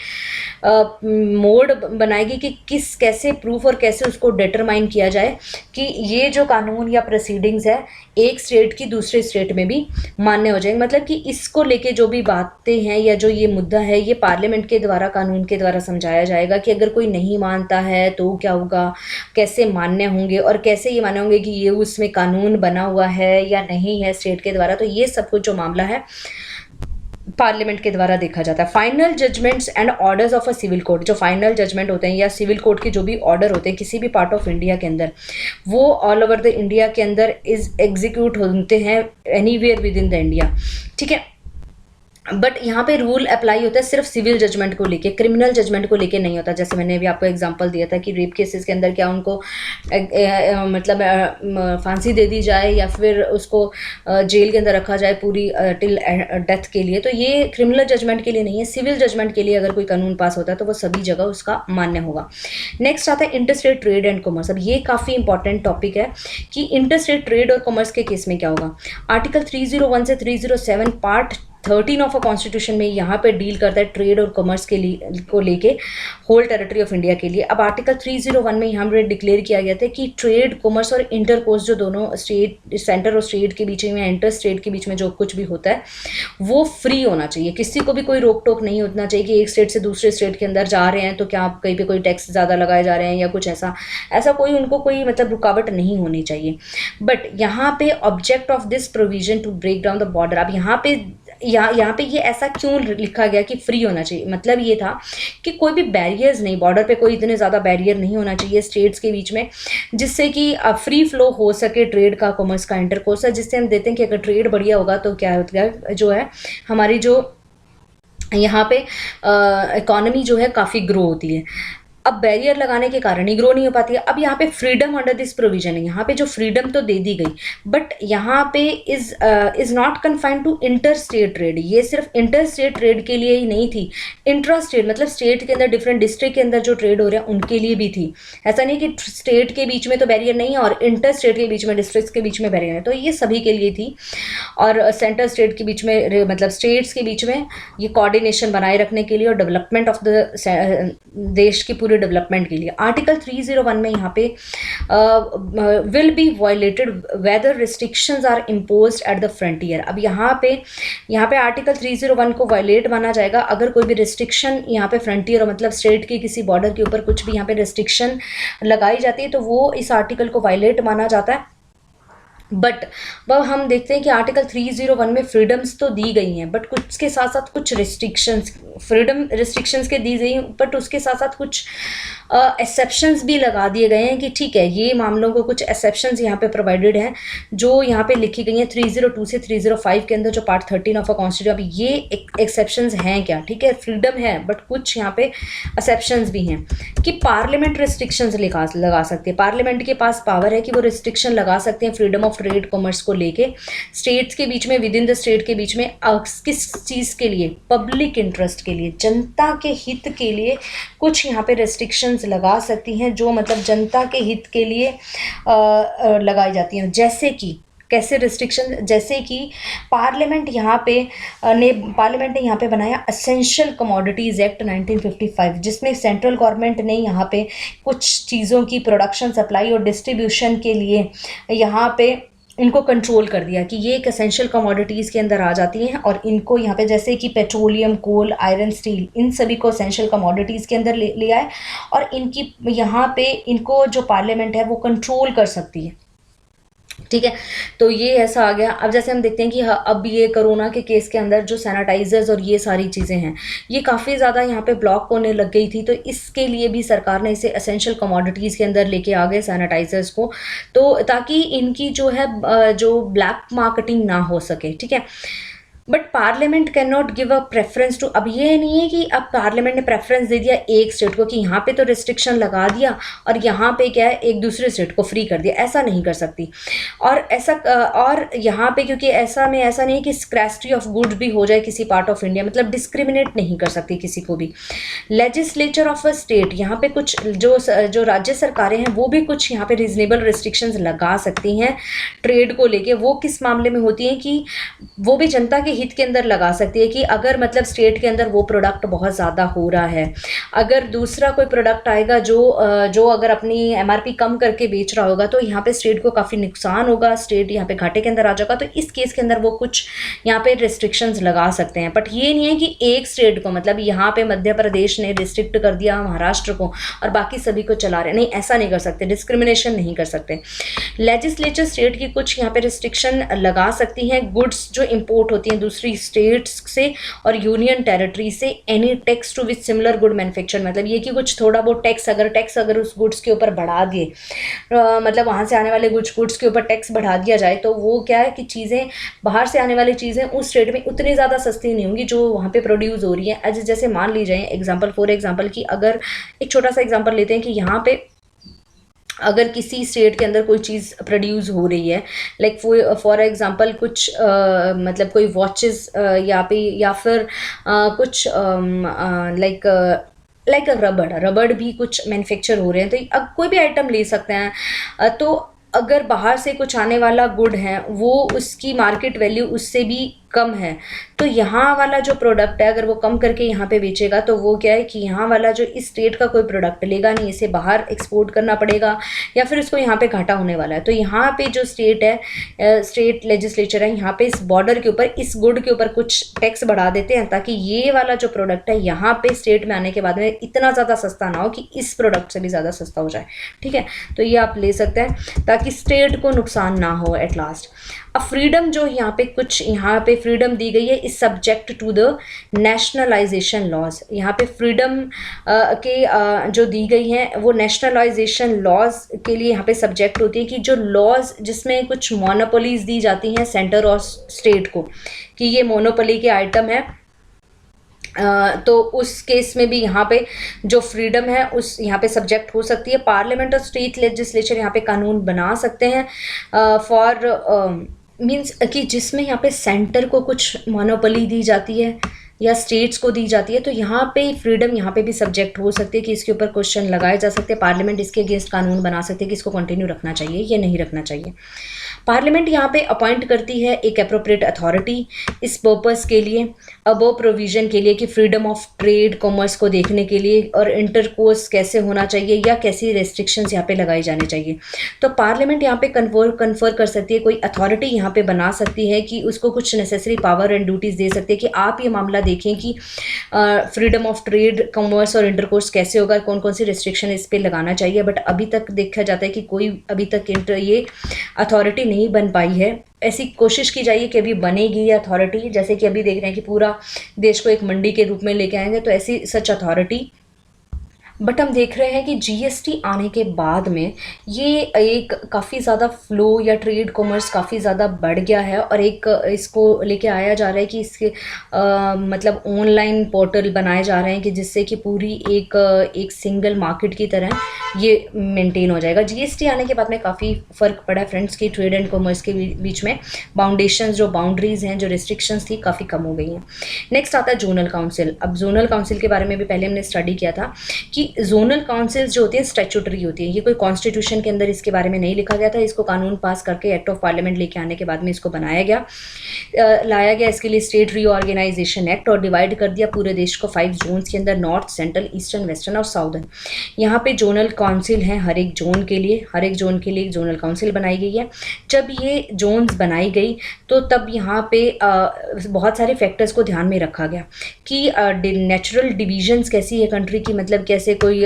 मोड बनाएगी कि किस कैसे प्रूफ और कैसे उसको डिटरमाइन किया जाए कि ये जो कानून या प्रोसीडिंग्स है एक स्टेट की दूसरे स्टेट में भी मान्य हो जाएंगे। मतलब कि इसको लेके जो भी बातें हैं या जो ये मुद्दा है ये पार्लियामेंट के द्वारा कानून के द्वारा समझाया जाएगा कि अगर कोई नहीं मानता है तो क्या होगा, कैसे मान्य होंगे और कैसे ये मान्य होंगे कि ये उसमें कानून बना हुआ है या नहीं है स्टेट के द्वारा। तो ये सब कुछ जो मामला है पार्लियामेंट के द्वारा देखा जाता है। Final judgments and orders of a civil court, जो फाइनल जजमेंट होते हैं या सिविल कोर्ट के जो भी ऑर्डर होते हैं किसी भी पार्ट ऑफ इंडिया के अंदर, वो ऑल ओवर द इंडिया के अंदर इज एग्जीक्यूट होते हैं anywhere with in the India. ठीक है, बट यहाँ पे रूल अप्लाई होता है सिर्फ सिविल जजमेंट को लेके, क्रिमिनल जजमेंट को लेके नहीं होता। जैसे मैंने अभी आपको एग्जांपल दिया था कि रेप केसेस के अंदर क्या उनको मतलब फांसी दे दी जाए या फिर उसको जेल के अंदर रखा जाए पूरी टिल डेथ के लिए, तो ये क्रिमिनल जजमेंट के लिए नहीं है। सिविल जजमेंट के लिए अगर कोई कानून पास होता है तो वो सभी जगह उसका मान्य होगा। नेक्स्ट आता है इंटरस्टेट ट्रेड एंड कॉमर्स। अब ये काफ़ी इंपॉर्टेंट टॉपिक है कि इंटरस्टेट ट्रेड और कॉमर्स के केस में क्या होगा। आर्टिकल 301 से 307 पार्ट 13 ऑफ अ कॉन्स्टिट्यूशन में यहाँ पे डील करता है ट्रेड और कॉमर्स के लिए को लेके होल टेरिटरी ऑफ इंडिया के लिए। अब आर्टिकल 301 में यहाँ पे डिक्लेयर किया गया था कि ट्रेड, कॉमर्स और इंटर कोर्स जो दोनों स्टेट, सेंटर और स्टेट के बीच में, इंटर स्टेट के बीच में जो कुछ भी होता है वो फ्री होना चाहिए। किसी को भी कोई रोक टोक नहीं होना चाहिए कि एक स्टेट से दूसरे स्टेट के अंदर जा रहे हैं तो क्या आप कहीं पे कोई टैक्स ज़्यादा लगाए जा रहे हैं या कुछ ऐसा कोई उनको कोई मतलब रुकावट नहीं होनी चाहिए। बट यहाँ पे object of this provision to break down the border. अब यहाँ पे यहाँ पे ये ऐसा क्यों लिखा गया कि फ्री होना चाहिए, मतलब ये था कि कोई भी बैरियर्स नहीं, बॉर्डर पे कोई इतने ज़्यादा बैरियर नहीं होना चाहिए स्टेट्स के बीच में, जिससे कि फ्री फ्लो हो सके ट्रेड का, कॉमर्स का, इंटरकोर्स, जिससे हम देते हैं कि अगर ट्रेड बढ़िया होगा तो क्या होता है, जो है हमारी जो यहाँ पे इकोनॉमी जो है काफ़ी ग्रो होती है। अब बैरियर लगाने के कारण ही ग्रो नहीं हो पाती है। अब यहाँ पे फ्रीडम अंडर दिस प्रोविजन है, यहाँ पे जो फ्रीडम तो दे दी गई, बट यहाँ पे is not confined to inter state trade. ये सिर्फ इंटर स्टेट ट्रेड के लिए ही नहीं थी, इंट्रा स्टेट मतलब स्टेट के अंदर, डिफरेंट डिस्ट्रिक्ट के अंदर जो ट्रेड हो रहे हैं उनके लिए भी थी। ऐसा नहीं कि स्टेट के बीच में तो बैरियर नहीं है और इंटर स्टेट के बीच में, डिस्ट्रिक्ट के बीच में बैरियर है, तो ये सभी के लिए थी। और सेंटर स्टेट के बीच में, मतलब स्टेट्स के बीच में ये कोऑर्डिनेशन बनाए रखने के लिए और डेवलपमेंट ऑफ द देश की पूरे डेवलपमेंट के लिए। आर्टिकल 301 में यहाँ पे will be violated whether restrictions are imposed at the frontier. अब यहाँ पे आर्टिकल 301 को वायलेट माना जाएगा अगर कोई भी रिस्ट्रिक्शन यहाँ पे फ्रंटियर, मतलब स्टेट के किसी बॉर्डर के ऊपर कुछ भी यहाँ पे रिस्ट्रिक्शन लगाई जाती है तो वो इस आर्टिकल को वायलेट माना जाता है। बट वह हम देखते हैं कि आर्टिकल 301 में फ्रीडम्स तो दी गई हैं, बट कुछ के साथ साथ कुछ रिस्ट्रिक्शंस, फ्रीडम रिस्ट्रिक्शंस के दी गई, बट उसके साथ साथ कुछ एक्सेप्शंस भी लगा दिए गए हैं कि ठीक है, ये मामलों को कुछ एक्सेप्शंस यहाँ पे प्रोवाइडेड हैं जो यहाँ पे लिखी गई हैं 302 से 305 के अंदर, जो पार्ट 13 ऑफ अ कॉन्स्टिट्यूशन। अब ये एक्सेप्शंस हैं क्या, ठीक है, फ्रीडम है बट कुछ यहाँ पे एक्सेप्शंस भी हैं कि पार्लियामेंट रिस्ट्रिक्शंस लगा सकती है, पार्लियामेंट के पास पावर है कि वो रिस्ट्रिक्शन लगा सकते हैं फ्रीडम ऑफ ट्रेड कॉमर्स को लेके स्टेट्स के बीच में, विद इन द स्टेट के बीच में, किस चीज़ के लिए, पब्लिक इंटरेस्ट के लिए, जनता के हित के लिए कुछ यहाँ पे रेस्ट्रिक्शंस लगा सकती हैं जो मतलब जनता के हित के लिए लगाई जाती हैं। जैसे कि कैसे रिस्ट्रिक्शन, जैसे कि पार्लियामेंट ने यहाँ पे बनाया असेंशियल कमोडिटीज़ एक्ट 1955, जिसमें सेंट्रल गवर्नमेंट ने यहाँ पे कुछ चीज़ों की प्रोडक्शन, सप्लाई और डिस्ट्रीब्यूशन के लिए यहाँ पे इनको कंट्रोल कर दिया कि ये एक एसेंशियल कमोडिटीज़ के अंदर आ जाती हैं और इनको यहाँ पे, जैसे कि पेट्रोलियम, कोल, आयरन, स्टील, इन सभी को एसेंशियल कमोडिटीज़ के अंदर ले आए और इनकी यहाँ पे इनको जो पार्लियामेंट है वो कंट्रोल कर सकती है, ठीक है। तो ये ऐसा आ गया। अब जैसे हम देखते हैं कि अब ये कोरोना के केस के अंदर जो सैनिटाइजर्स और ये सारी चीज़ें हैं ये काफ़ी ज़्यादा यहाँ पे ब्लॉक होने लग गई थी, तो इसके लिए भी सरकार ने इसे एसेंशियल कमोडिटीज़ के अंदर लेके आ गए सैनिटाइजर्स को, तो ताकि इनकी जो है जो ब्लैक मार्केटिंग ना हो सके, ठीक है। But parliament can not give a preference to, अब ये नहीं है कि अब पार्लियामेंट ने प्रेफरेंस दे दिया एक स्टेट को कि यहाँ पे तो रिस्ट्रिक्शन लगा दिया और यहाँ पे क्या है एक दूसरे स्टेट को फ्री कर दिया, ऐसा नहीं कर सकती। और यहाँ पे क्योंकि ऐसा नहीं है कि स्क्रैसिटी ऑफ गुड्स भी हो जाए किसी पार्ट ऑफ इंडिया, मतलब डिस्क्रिमिनेट नहीं कर सकती किसी को भी। लेजिस्लेचर ऑफ अ स्टेट, यहाँ पे कुछ जो राज्य सरकारें हैं वो भी कुछ यहाँ पे रीजनेबल रिस्ट्रिक्शंस लगा सकती हैं ट्रेड को लेके। वो किस मामले में होती हैं कि वो भी जनता के हित के अंदर लगा सकती है कि अगर मतलब स्टेट के अंदर वो प्रोडक्ट बहुत ज़्यादा हो रहा है, अगर दूसरा कोई प्रोडक्ट आएगा जो अगर अपनी एमआरपी कम करके बेच रहा होगा तो यहाँ पे स्टेट को काफ़ी नुकसान होगा, स्टेट यहाँ पे घाटे के अंदर आ जाएगा, तो इस केस के अंदर वो कुछ यहाँ पे रिस्ट्रिक्शंस लगा सकते हैं। बट ये नहीं है कि एक स्टेट को, मतलब यहाँ पे मध्य प्रदेश ने रिस्ट्रिक्ट कर दिया महाराष्ट्र को और बाकी सभी को चला रहे, नहीं, ऐसा नहीं कर सकते, डिस्क्रिमिनेशन नहीं कर सकते। लेजिस्लेचर स्टेट की कुछ यहाँ पे रिस्ट्रिक्शन लगा सकती हैं गुड्स जो इम्पोर्ट होती हैं दूसरी स्टेट्स से और यूनियन टेरिटरी से, any tax to which similar good manufacture, मतलब ये कि कुछ थोड़ा बहुत टैक्स अगर उस गुड्स के ऊपर बढ़ा दिए, मतलब वहाँ से आने वाले गुड्स के ऊपर टैक्स बढ़ा दिया जाए तो वो क्या है कि चीज़ें, बाहर से आने वाली चीज़ें उस स्टेट में उतनी ज़्यादा सस्ती नहीं होंगी जो वहाँ पे प्रोड्यूस हो रही है। जैसे मान ली जाए फॉर एग्जाम्पल कि अगर एक छोटा सा एग्जाम्पल लेते हैं कि यहाँ पे अगर किसी स्टेट के अंदर कोई चीज़ प्रोड्यूस हो रही है, लाइक फॉर एग्जांपल कुछ मतलब कोई वॉचेस या फिर कुछ लाइक रबड़ भी कुछ मैन्युफैक्चर हो रहे हैं, तो अब कोई भी आइटम ले सकते हैं। तो अगर बाहर से कुछ आने वाला गुड है वो उसकी मार्केट वैल्यू उससे भी कम है, तो यहाँ वाला जो प्रोडक्ट है अगर वो कम करके यहाँ पे बेचेगा तो वो क्या है कि यहाँ वाला जो इस स्टेट का कोई प्रोडक्ट लेगा नहीं, इसे बाहर एक्सपोर्ट करना पड़ेगा या फिर उसको यहाँ पे घाटा होने वाला है। तो यहाँ पे जो स्टेट है, स्टेट लेजिस्लेचर है, यहाँ पे इस बॉर्डर के ऊपर इस गुड के ऊपर कुछ टैक्स बढ़ा देते हैं ताकि ये वाला जो प्रोडक्ट है यहाँ पे स्टेट में आने के बाद में इतना ज़्यादा सस्ता ना हो कि इस प्रोडक्ट से भी ज़्यादा सस्ता हो जाए, ठीक है। तो ये आप ले सकते हैं ताकि स्टेट को नुकसान ना हो एट लास्ट। अब फ्रीडम जो यहाँ पे फ्रीडम दी गई है is subject to the nationalization laws. यहाँ पे फ्रीडम जो दी गई हैं वो नेशनलाइजेशन लॉज के लिए यहाँ पे सब्जेक्ट होती है, कि जो लॉज जिसमें कुछ मोनोपोलीज दी जाती हैं सेंटर और स्टेट को, कि ये मोनोपोली के आइटम है, तो उस केस में भी यहाँ पे जो फ्रीडम है उस यहाँ पे सब्जेक्ट हो सकती है। पार्लियामेंट और स्टेट लेजिस्लेचर यहाँ पे कानून बना सकते हैं फॉर मीन्स कि जिसमें यहाँ पे सेंटर को कुछ मोनोपोली दी जाती है या स्टेट्स को दी जाती है, तो यहाँ पे फ्रीडम यहाँ पे भी सब्जेक्ट हो सकती है कि इसके ऊपर क्वेश्चन लगाए जा सकते हैं। पार्लियामेंट इसके अगेंस्ट कानून बना सकते हैं कि इसको कंटिन्यू रखना चाहिए या नहीं रखना चाहिए। पार्लियामेंट यहाँ पे अपॉइंट करती है एक अप्रोप्रिएट अथॉरिटी इस पर्पस के लिए, अबो प्रोविजन के लिए, कि फ्रीडम ऑफ ट्रेड कॉमर्स को देखने के लिए और इंटरकोर्स कैसे होना चाहिए या कैसी रेस्ट्रिक्शंस यहाँ पे लगाई जानी चाहिए। तो पार्लियामेंट यहाँ पे कन्फर कर सकती है, कोई अथॉरिटी यहाँ पे बना सकती है कि उसको कुछ नेसेसरी पावर एंड ड्यूटीज़ दे सकती है कि आप ये मामला देखें कि फ्रीडम ऑफ ट्रेड कॉमर्स और इंटरकोर्स कैसे होगा, कौन कौन सी रेस्ट्रिक्शन इस पर लगाना चाहिए। बट अभी तक देखा जाता है कि कोई अभी तक ये अथॉरिटी नहीं बन पाई है। ऐसी कोशिश की जाइए कि अभी बनेगी ये अथॉरिटी, जैसे कि अभी देख रहे हैं कि पूरा देश को एक मंडी के रूप में लेके आएंगे, तो ऐसी सच अथॉरिटी। बट हम देख रहे हैं कि जीएसटी आने के बाद में ये एक काफ़ी ज़्यादा फ्लो या ट्रेड कॉमर्स काफ़ी ज़्यादा बढ़ गया है, और एक इसको लेके आया जा रहा है कि इसके मतलब ऑनलाइन पोर्टल बनाए जा रहे हैं कि जिससे कि पूरी एक सिंगल मार्केट की तरह ये मेंटेन हो जाएगा। जीएसटी आने के बाद में काफ़ी फ़र्क पड़ा है फ्रेंड्स की ट्रेड एंड कॉमर्स के बीच में, बाउंडेशंस जो बाउंड्रीज़ हैं, जो रिस्ट्रिक्शंस थी, काफ़ी कम हो गई हैं। नेक्स्ट आता है जोनल काउंसिल। अब जोनल काउंसिल के बारे में भी पहले हमने स्टडी किया था कि जोनल काउंसिल्स जो होती हैं स्टैट्यूटरी होती है। ये कोई कॉन्स्टिट्यूशन के अंदर इसके बारे में नहीं लिखा गया था, इसको कानून पास करके एक्ट ऑफ पार्लियामेंट लेके आने के बाद में इसको लाया गया। इसके लिए स्टेट रीऑर्गेनाइजेशन एक्ट, और डिवाइड कर दिया पूरे देश को 5 जोन्स के अंदर, नॉर्थ, सेंट्रल, ईस्टर्न, वेस्टर्न और साउदर्न। यहाँ पे जोनल काउंसिल हैं हर एक जोन के लिए, एक जोनल काउंसिल बनाई गई है। जब ये जोन्स बनाई गई तो तब यहाँ पे बहुत सारे फैक्टर्स को ध्यान में रखा गया कि नेचुरल डिविजन्स कैसी है कंट्री की, मतलब कैसे कोई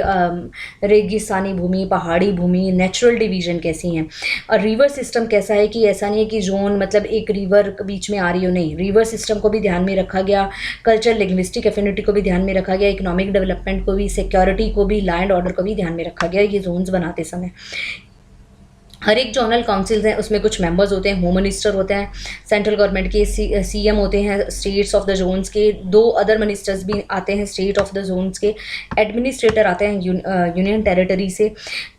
रेगिस्तानी भूमि, पहाड़ी भूमि, नेचुरल डिवीजन कैसी हैं, और रिवर सिस्टम कैसा है, कि ऐसा नहीं है कि जोन मतलब एक रिवर बीच में आ रही हो, नहीं, रिवर सिस्टम को भी ध्यान में रखा गया, कल्चर लिंग्विस्टिक एफिनिटी को भी ध्यान में रखा गया, इकोनॉमिक डेवलपमेंट को भी, सिक्योरिटी को भी, लैंड ऑर्डर को भी ध्यान में रखा गया ये जोन्स बनाते समय। हर एक जोनल काउंसिल्स हैं उसमें कुछ मेंबर्स होते हैं, होम मिनिस्टर होते हैं, सेंट्रल गवर्नमेंट के सीएम होते हैं, स्टेट्स ऑफ द जोन्स के 2 अदर मिनिस्टर्स भी आते हैं स्टेट ऑफ द जोन्स के, एडमिनिस्ट्रेटर आते हैं यूनियन टेरिटरी से।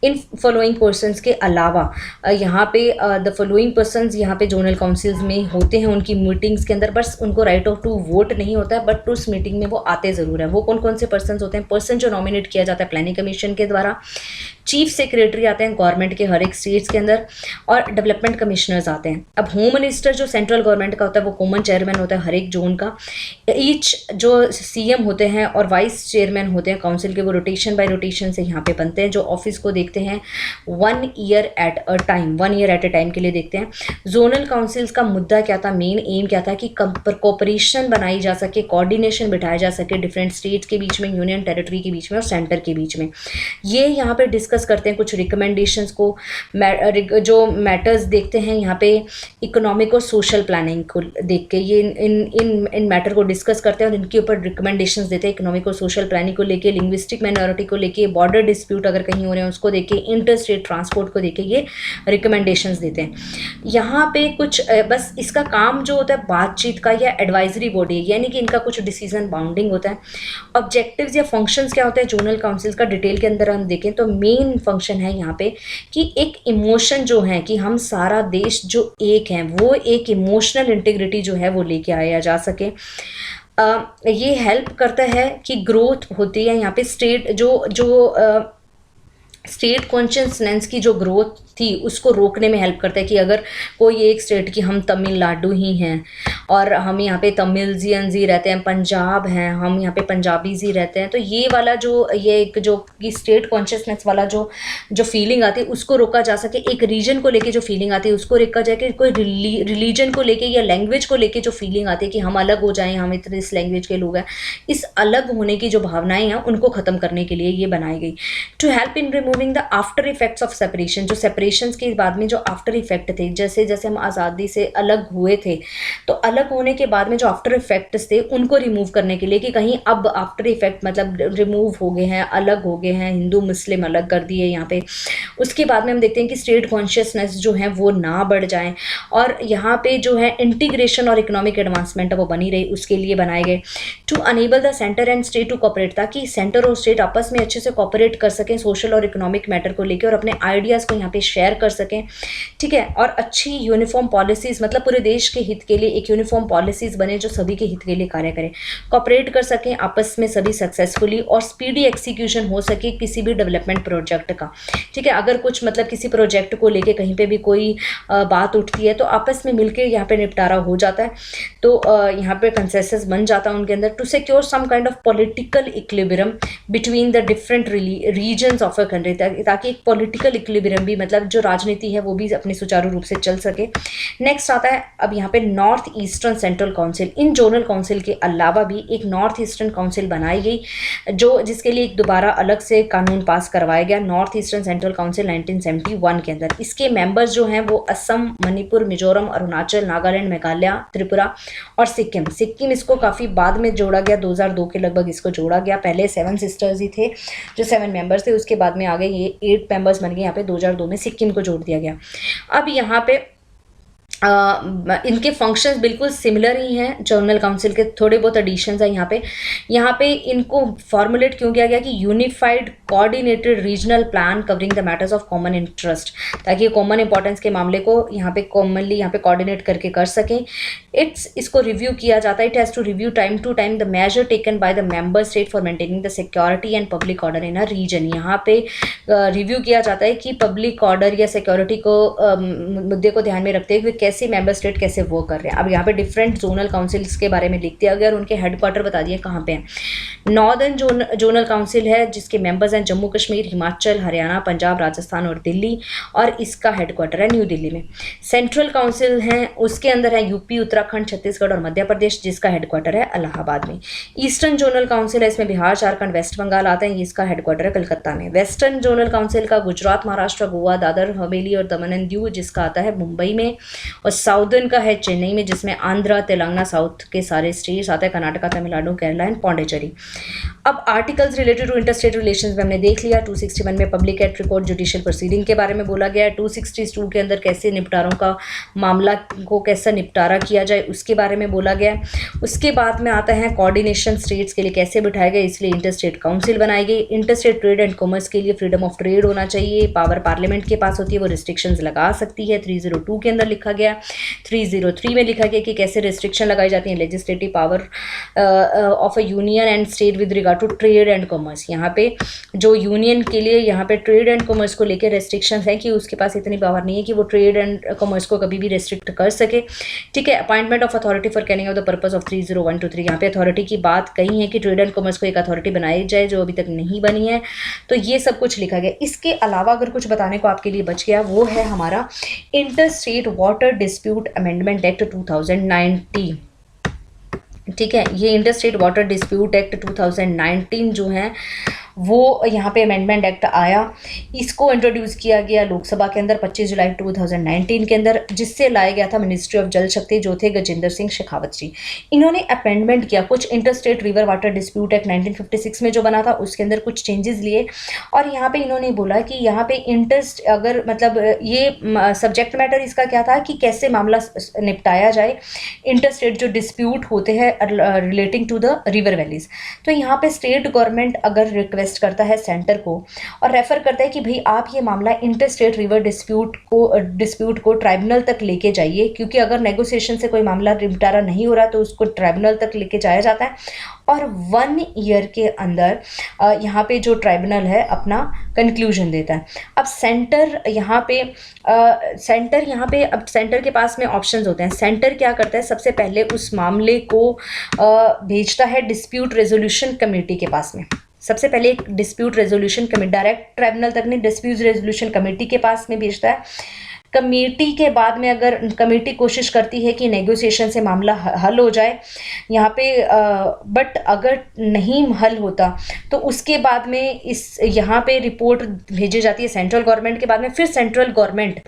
इन फॉलोइंग पर्सनस के अलावा यहाँ पे द फॉलोइंग पर्सनस यहाँ पे जोनल काउंसिल्स में होते हैं, उनकी मीटिंग्स के अंदर, बस उनको राइट ऑफ टू वोट नहीं होता है, बट उस मीटिंग में वो आते ज़रूर है। वो कौन कौन से पर्सन होते हैं? पर्सन जो नॉमिनेट किया जाता है प्लानिंग कमीशन के द्वारा, चीफ सेक्रेटरी आते हैं गवर्नमेंट के हर एक स्टेट्स के अंदर, और डेवलपमेंट कमिश्नर्स आते हैं। अब होम मिनिस्टर जो सेंट्रल गवर्नमेंट का होता है वो कॉमन चेयरमैन होता है हर एक जोन का। ईच जो सीएम होते हैं और वाइस चेयरमैन होते हैं काउंसिल के, वो रोटेशन बाय रोटेशन से यहाँ पे बनते हैं, जो ऑफिस को देखते हैं 1 ईयर एट ए टाइम के लिए देखते हैं। जोनल काउंसिल्स का मुद्दा क्या था, मेन एम क्या था, कि कोऑपरेशन बनाई जा सके, कोऑर्डिनेशन बिठाया जा सके डिफरेंट स्टेट्स के बीच में, यूनियन टेरिटरी के बीच में और सेंटर के बीच में। ये यहाँ पे डिस्कस करते हैं कुछ रिकमेंडेशंस को, जो मैटर्स देखते हैं यहाँ पे इकोनॉमिक और सोशल प्लानिंग को देख के ये इन मैटर को डिस्कस करते हैं और इनके ऊपर रिकमेंडेशंस देते हैं। इकोनॉमिक और सोशल प्लानिंग को लेके, लिंग्विस्टिक माइनॉरिटी को लेके, बॉर्डर डिस्प्यूट अगर कहीं हो रहे हैं उसको देके, इंटर स्टेट ट्रांसपोर्ट को देके ये रिकमेंडेशंस देते हैं। यहाँ पे कुछ बस इसका काम जो होता है बातचीत का या एडवाइजरी बॉडी, यानी कि इनका कुछ डिसीजन बाउंडिंग होता है। ऑब्जेक्टिव्स या फंक्शंस क्या होते हैं जोनल काउंसिल्स का, डिटेल के अंदर हम देखें तो मेन फंक्शन है यहाँ पे कि एक इमोशन जो है कि हम सारा देश जो एक है, वो एक इमोशनल इंटीग्रिटी जो है वो लेके आया जा सके। ये हेल्प करता है कि ग्रोथ होती है यहाँ पे, स्टेट कॉन्शियसनेस की जो ग्रोथ थी उसको रोकने में हेल्प करता है। कि अगर कोई एक स्टेट की, हम तमिलनाडु ही हैं और हम यहाँ पे तमिलजियंस ही रहते हैं, पंजाब हैं, हम यहाँ पे पंजाबीज ही रहते हैं, तो ये वाला ये एक जो कि स्टेट कॉन्शियसनेस वाला जो फीलिंग आती है उसको रोका जा सके। एक रीजन को लेके जो फीलिंग आती है उसको रोका जाए, कि कोई रिलीजन को लेके या लैंग्वेज को लेके जो फीलिंग आती है कि हम अलग हो जाएं, हम इतने इस लैंग्वेज के लोग हैं, इस अलग होने की जो भावनाएं हैं उनको ख़त्म करने के लिए ये बनाई गई। To help in removing the after effects of separation, जो सेपरेशन के बाद में जो आफ्टर इफेक्ट थे, जैसे जैसे हम आज़ादी से अलग हुए थे तो अलग होने के बाद में जो आफ्टर इफेक्ट्स थे उनको रिमूव करने के लिए कि कहीं अब आफ्टर इफेक्ट मतलब रिमूव हो गए हैं, अलग हो गए हैं, हिंदू मुस्लिम अलग कर दिए यहाँ पे। उसके बाद में हम देखते हैं कि स्टेट कॉन्शियसनेस जो है वो ना बढ़ जाए, और यहाँ पे जो है इंटीग्रेशन और इकोनॉमिक एडवांसमेंट वो बनी रही, उसके लिए बनाए गए। To enable the centre and state to cooperate, ताकि सेंटर और स्टेट आपस में अच्छे से कॉपरेट कर सकें सोशल और इकोनॉमिक मैटर को लेकर, और अपने आइडियाज़ को यहाँ पे शेयर कर सकें, ठीक है। और अच्छी यूनिफॉर्म पॉलिसीज़, मतलब पूरे देश के हित के लिए एक यूनिफॉर्म पॉलिसीज़ बने जो सभी के हित के लिए कार्य करें, कॉपरेट कर सकें आपस में सभी सक्सेसफुली, और स्पीडी एग्जीक्यूशन हो सके किसी भी डेवलपमेंट प्रोजेक्ट का, ठीक है। अगर कुछ मतलब किसी प्रोजेक्ट को लेके कहीं पे भी कोई बात उठती है तो आपस में मिलके यहाँ पे निपटारा हो जाता है, तो यहाँ पे कंसेंसस बन जाता है उनके अंदर। To secure some kind of political equilibrium between the different regions of a country, ताकि एक पॉलिटिकल इक्विलिब्रियम भी, मतलब जो राजनीति है वो भी अपने सुचारू रूप से चल सके। नेक्स्ट आता है अब यहाँ पे नॉर्थ ईस्टर्न सेंट्रल काउंसिल। इन जोनल काउंसिल के अलावा भी एक नॉर्थ ईस्टर्न काउंसिल बनाई गई, जो जिसके लिए एक दोबारा अलग से कानून पास करवाया गया, नॉर्थ ईस्टर्न सेंट्रल काउंसिल 1971 के अंदर। इसके मेंबर्स जो हैं वो असम, मणिपुर, मिजोरम, अरुणाचल, नागालैंड, मेघालय, त्रिपुरा और सिक्किम इसको काफ़ी बाद में जोड़ा गया, 2002 के लगभग इसको जोड़ा गया। पहले 7 सिस्टर्स ही थे जो 7 मेंबर्स थे, उसके बाद में आ गए ये 8 मेंबर्स बन गए। यहाँ पे 2002 में सिक्किम को जोड़ दिया गया। अब यहाँ पे इनके फंक्शंस बिल्कुल सिमिलर ही हैं जनरल काउंसिल के, थोड़े बहुत एडिशंस हैं यहाँ पे इनको फॉर्मुलेट क्यों किया गया कि unified coordinated regional plan covering the matters of common interest, ताकि कॉमन इंपॉर्टेंस के मामले को यहाँ पे कॉमनली यहाँ पे कोऑर्डिनेट करके कर सकें। इसको रिव्यू किया जाता है, it has to review time to time the measure taken by the member state for maintaining the security and public order in a region. यहाँ पे रिव्यू किया जाता है कि पब्लिक ऑर्डर या सिक्योरिटी को मुद्दे को ध्यान में रखते हुए कैसे मेंबर स्टेट कैसे वो कर रहे हैं। अब यहाँ पे डिफरेंट जोनल काउंसिल्स के बारे में लिख दिया गया और उनके हेडक्वार्टर बता दिए कहाँ पे हैं। नॉर्दर्न जोनल काउंसिल है जिसके मेंबर्स हैं जम्मू कश्मीर, हिमाचल, हरियाणा, पंजाब, राजस्थान और दिल्ली, और इसका हेडक्वार्टर है न्यू दिल्ली में। सेंट्रल काउंसिल है उसके अंदर है यूपी, उत्तराखंड, छत्तीसगढ़ और मध्य प्रदेश, जिसका हेडक्वार्टर है इलाहाबाद में। ईस्टर्न जोनल काउंसिल है, इसमें बिहार, झारखंड, वेस्ट बंगाल आते हैं, इसका हेडक्वार्टर है कलकत्ता में। वेस्टर्न जोनल काउंसिल का गुजरात, महाराष्ट्र, गोवा, दादर हवेली और दमन एंड दीव, जिसका आता है मुंबई में। और साउदर्न का है चेन्नई में, जिसमें आंध्र, तेलंगाना, साउथ के सारे स्टेट्स आते हैं, कर्नाटका, तमिलनाडु, केरला एंड पौंडीचेरी। अब articles related to interstate relations में हमने देख लिया। 261 में public act record judicial proceeding के बारे में बोला गया है। 262 के अंदर कैसे निपटारों का मामला को कैसा निपटारा किया जाए उसके बारे में बोला गया है। उसके बाद में आता है कोऑर्डिनेशन स्टेट्स के लिए कैसे बिठाए गए, इसलिए इंटरस्टेट काउंसिल बनाई गई। इंटरस्टेट ट्रेड एंड कॉमर्स के लिए फ्रीडम ऑफ ट्रेड होना चाहिए, पावर पार्लियामेंट के पास होती है, वो रिस्ट्रिक्शंस लगा सकती है। 302 के अंदर लिखा गया। 303 में लिखा गया कि कैसे रिस्ट्रिक्शन लगाई जाती है, legislative power of a union and state with regard to trade and commerce. यहाँ पे जो यूनियन के लिए यहाँ पे ट्रेड एंड कॉमर्स को लेकर रेस्ट्रिक्शंस है कि उसके पास इतनी पावर नहीं है कि वो ट्रेड एंड कॉमर्स को कभी भी रेस्ट्रिक्ट कर सके, ठीक है। Appointment of authority for carrying out the purpose of 30123, यहाँ पे अथॉरिटी की बात कही है कि ट्रेड एंड कॉमर्स को एक अथॉरिटी बनाई जाए जो अभी तक नहीं बनी है, तो ये सब कुछ लिखा गया। इसके अलावा अगर कुछ बताने को आपके लिए बच गया वो है हमारा inter state water dispute amendment act 2019, ठीक है। ये inter state water dispute act 2019 जो है वो यहाँ पे अमेंडमेंट एक्ट आया, इसको इंट्रोड्यूस किया गया लोकसभा के अंदर 25 जुलाई 2019 के अंदर, जिससे लाया गया था मिनिस्ट्री ऑफ जल शक्ति जो थे गजेंद्र सिंह शेखावत जी। इन्होंने अमेंडमेंट किया, कुछ inter state river water dispute act 1956 में जो बना था उसके अंदर कुछ चेंजेस लिए, और यहाँ पे इन्होंने बोला कि यहाँ पे अगर मतलब ये सब्जेक्ट मैटर इसका क्या था कि कैसे मामला निपटाया जाए, इंटर स्टेट जो डिस्प्यूट होते हैं relating to the river valleys. तो यहाँ पे स्टेट गवर्नमेंट अगर रिक्वेस्ट करता है सेंटर को और रेफर करता है कि भाई आप ये मामला इंटर स्टेट रिवर डिस्प्यूट को ट्राइब्यूनल तक लेके जाइए, क्योंकि अगर नेगोशिएशन से कोई मामला निपटारा नहीं हो रहा तो उसको ट्राइब्यूनल तक लेके जाया जाता है, और 1 ईयर के अंदर यहाँ पे जो ट्राइब्यूनल है अपना कंक्लूजन देता है। अब सेंटर यहाँ पे अब सेंटर के पास में ऑप्शंस होते हैं। सेंटर क्या करता है, सबसे पहले उस मामले को भेजता है डिस्प्यूट रेजोल्यूशन कमेटी के पास में। सबसे पहले एक dispute resolution committee, direct tribunal तक नहीं, डिस्प्यूट रेजोल्यूशन कमेटी के पास में भेजता है। कमेटी के बाद में अगर कमेटी कोशिश करती है कि नेगोशिएशन से मामला हल हो जाए यहाँ पे, बट अगर नहीं हल होता तो उसके बाद में इस यहाँ पे रिपोर्ट भेजी जाती है सेंट्रल गवर्नमेंट के, बाद में फिर सेंट्रल गवर्नमेंट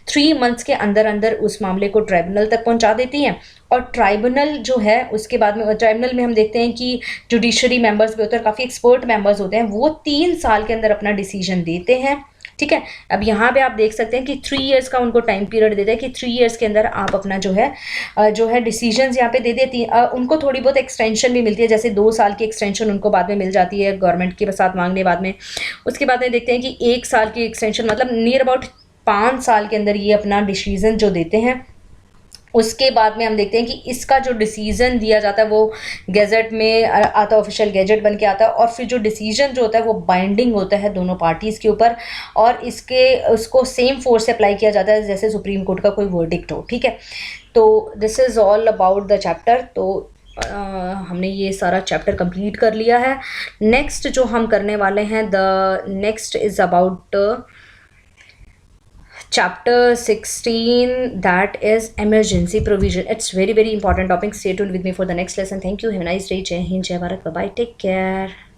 3 मंथ्स के अंदर अंदर उस मामले को ट्राइब्यूनल तक पहुंचा देती है। और ट्राइब्यूनल जो है उसके बाद में, ट्राइब्यूनल में हम देखते हैं कि जुडिशरी मेंबर्स भी होते हैं, काफ़ी एक्सपर्ट मेंबर्स होते हैं, वो 3 साल के अंदर अपना डिसीजन देते हैं। ठीक है, अब यहाँ पे आप देख सकते हैं कि 3 इयर्स का उनको टाइम पीरियड देते हैं कि 3 इयर्स के अंदर आप अपना जो है डिसीजंस यहाँ पे दे देती है। उनको थोड़ी बहुत एक्सटेंशन भी मिलती है, जैसे 2 साल की एक्सटेंशन उनको बाद में मिल जाती है गवर्नमेंट के साथ मांगने बाद में। उसके बाद में देखते हैं कि 1 साल की एक्सटेंशन, मतलब नियर अबाउट 5 साल के अंदर ये अपना डिसीजन जो देते हैं। उसके बाद में हम देखते हैं कि इसका जो डिसीजन दिया जाता है वो गैजेट में आता है, ऑफिशियल गैजेट बन के आता है, और फिर जो डिसीजन जो होता है वो बाइंडिंग होता है दोनों पार्टीज़ के ऊपर, और उसको सेम फोर्स से अप्लाई किया जाता है जैसे सुप्रीम कोर्ट का कोई वर्डिक्ट हो। ठीक है, तो this is all about the chapter. तो हमने ये सारा चैप्टर कंप्लीट कर लिया है। नेक्स्ट जो हम करने वाले हैं, the next is about chapter 16, that is emergency provision. It's very important topic. Stay tuned with me for the next lesson. Thank you. Have a nice day. Jai Hind, Jai Bharat. Bye bye. Take care.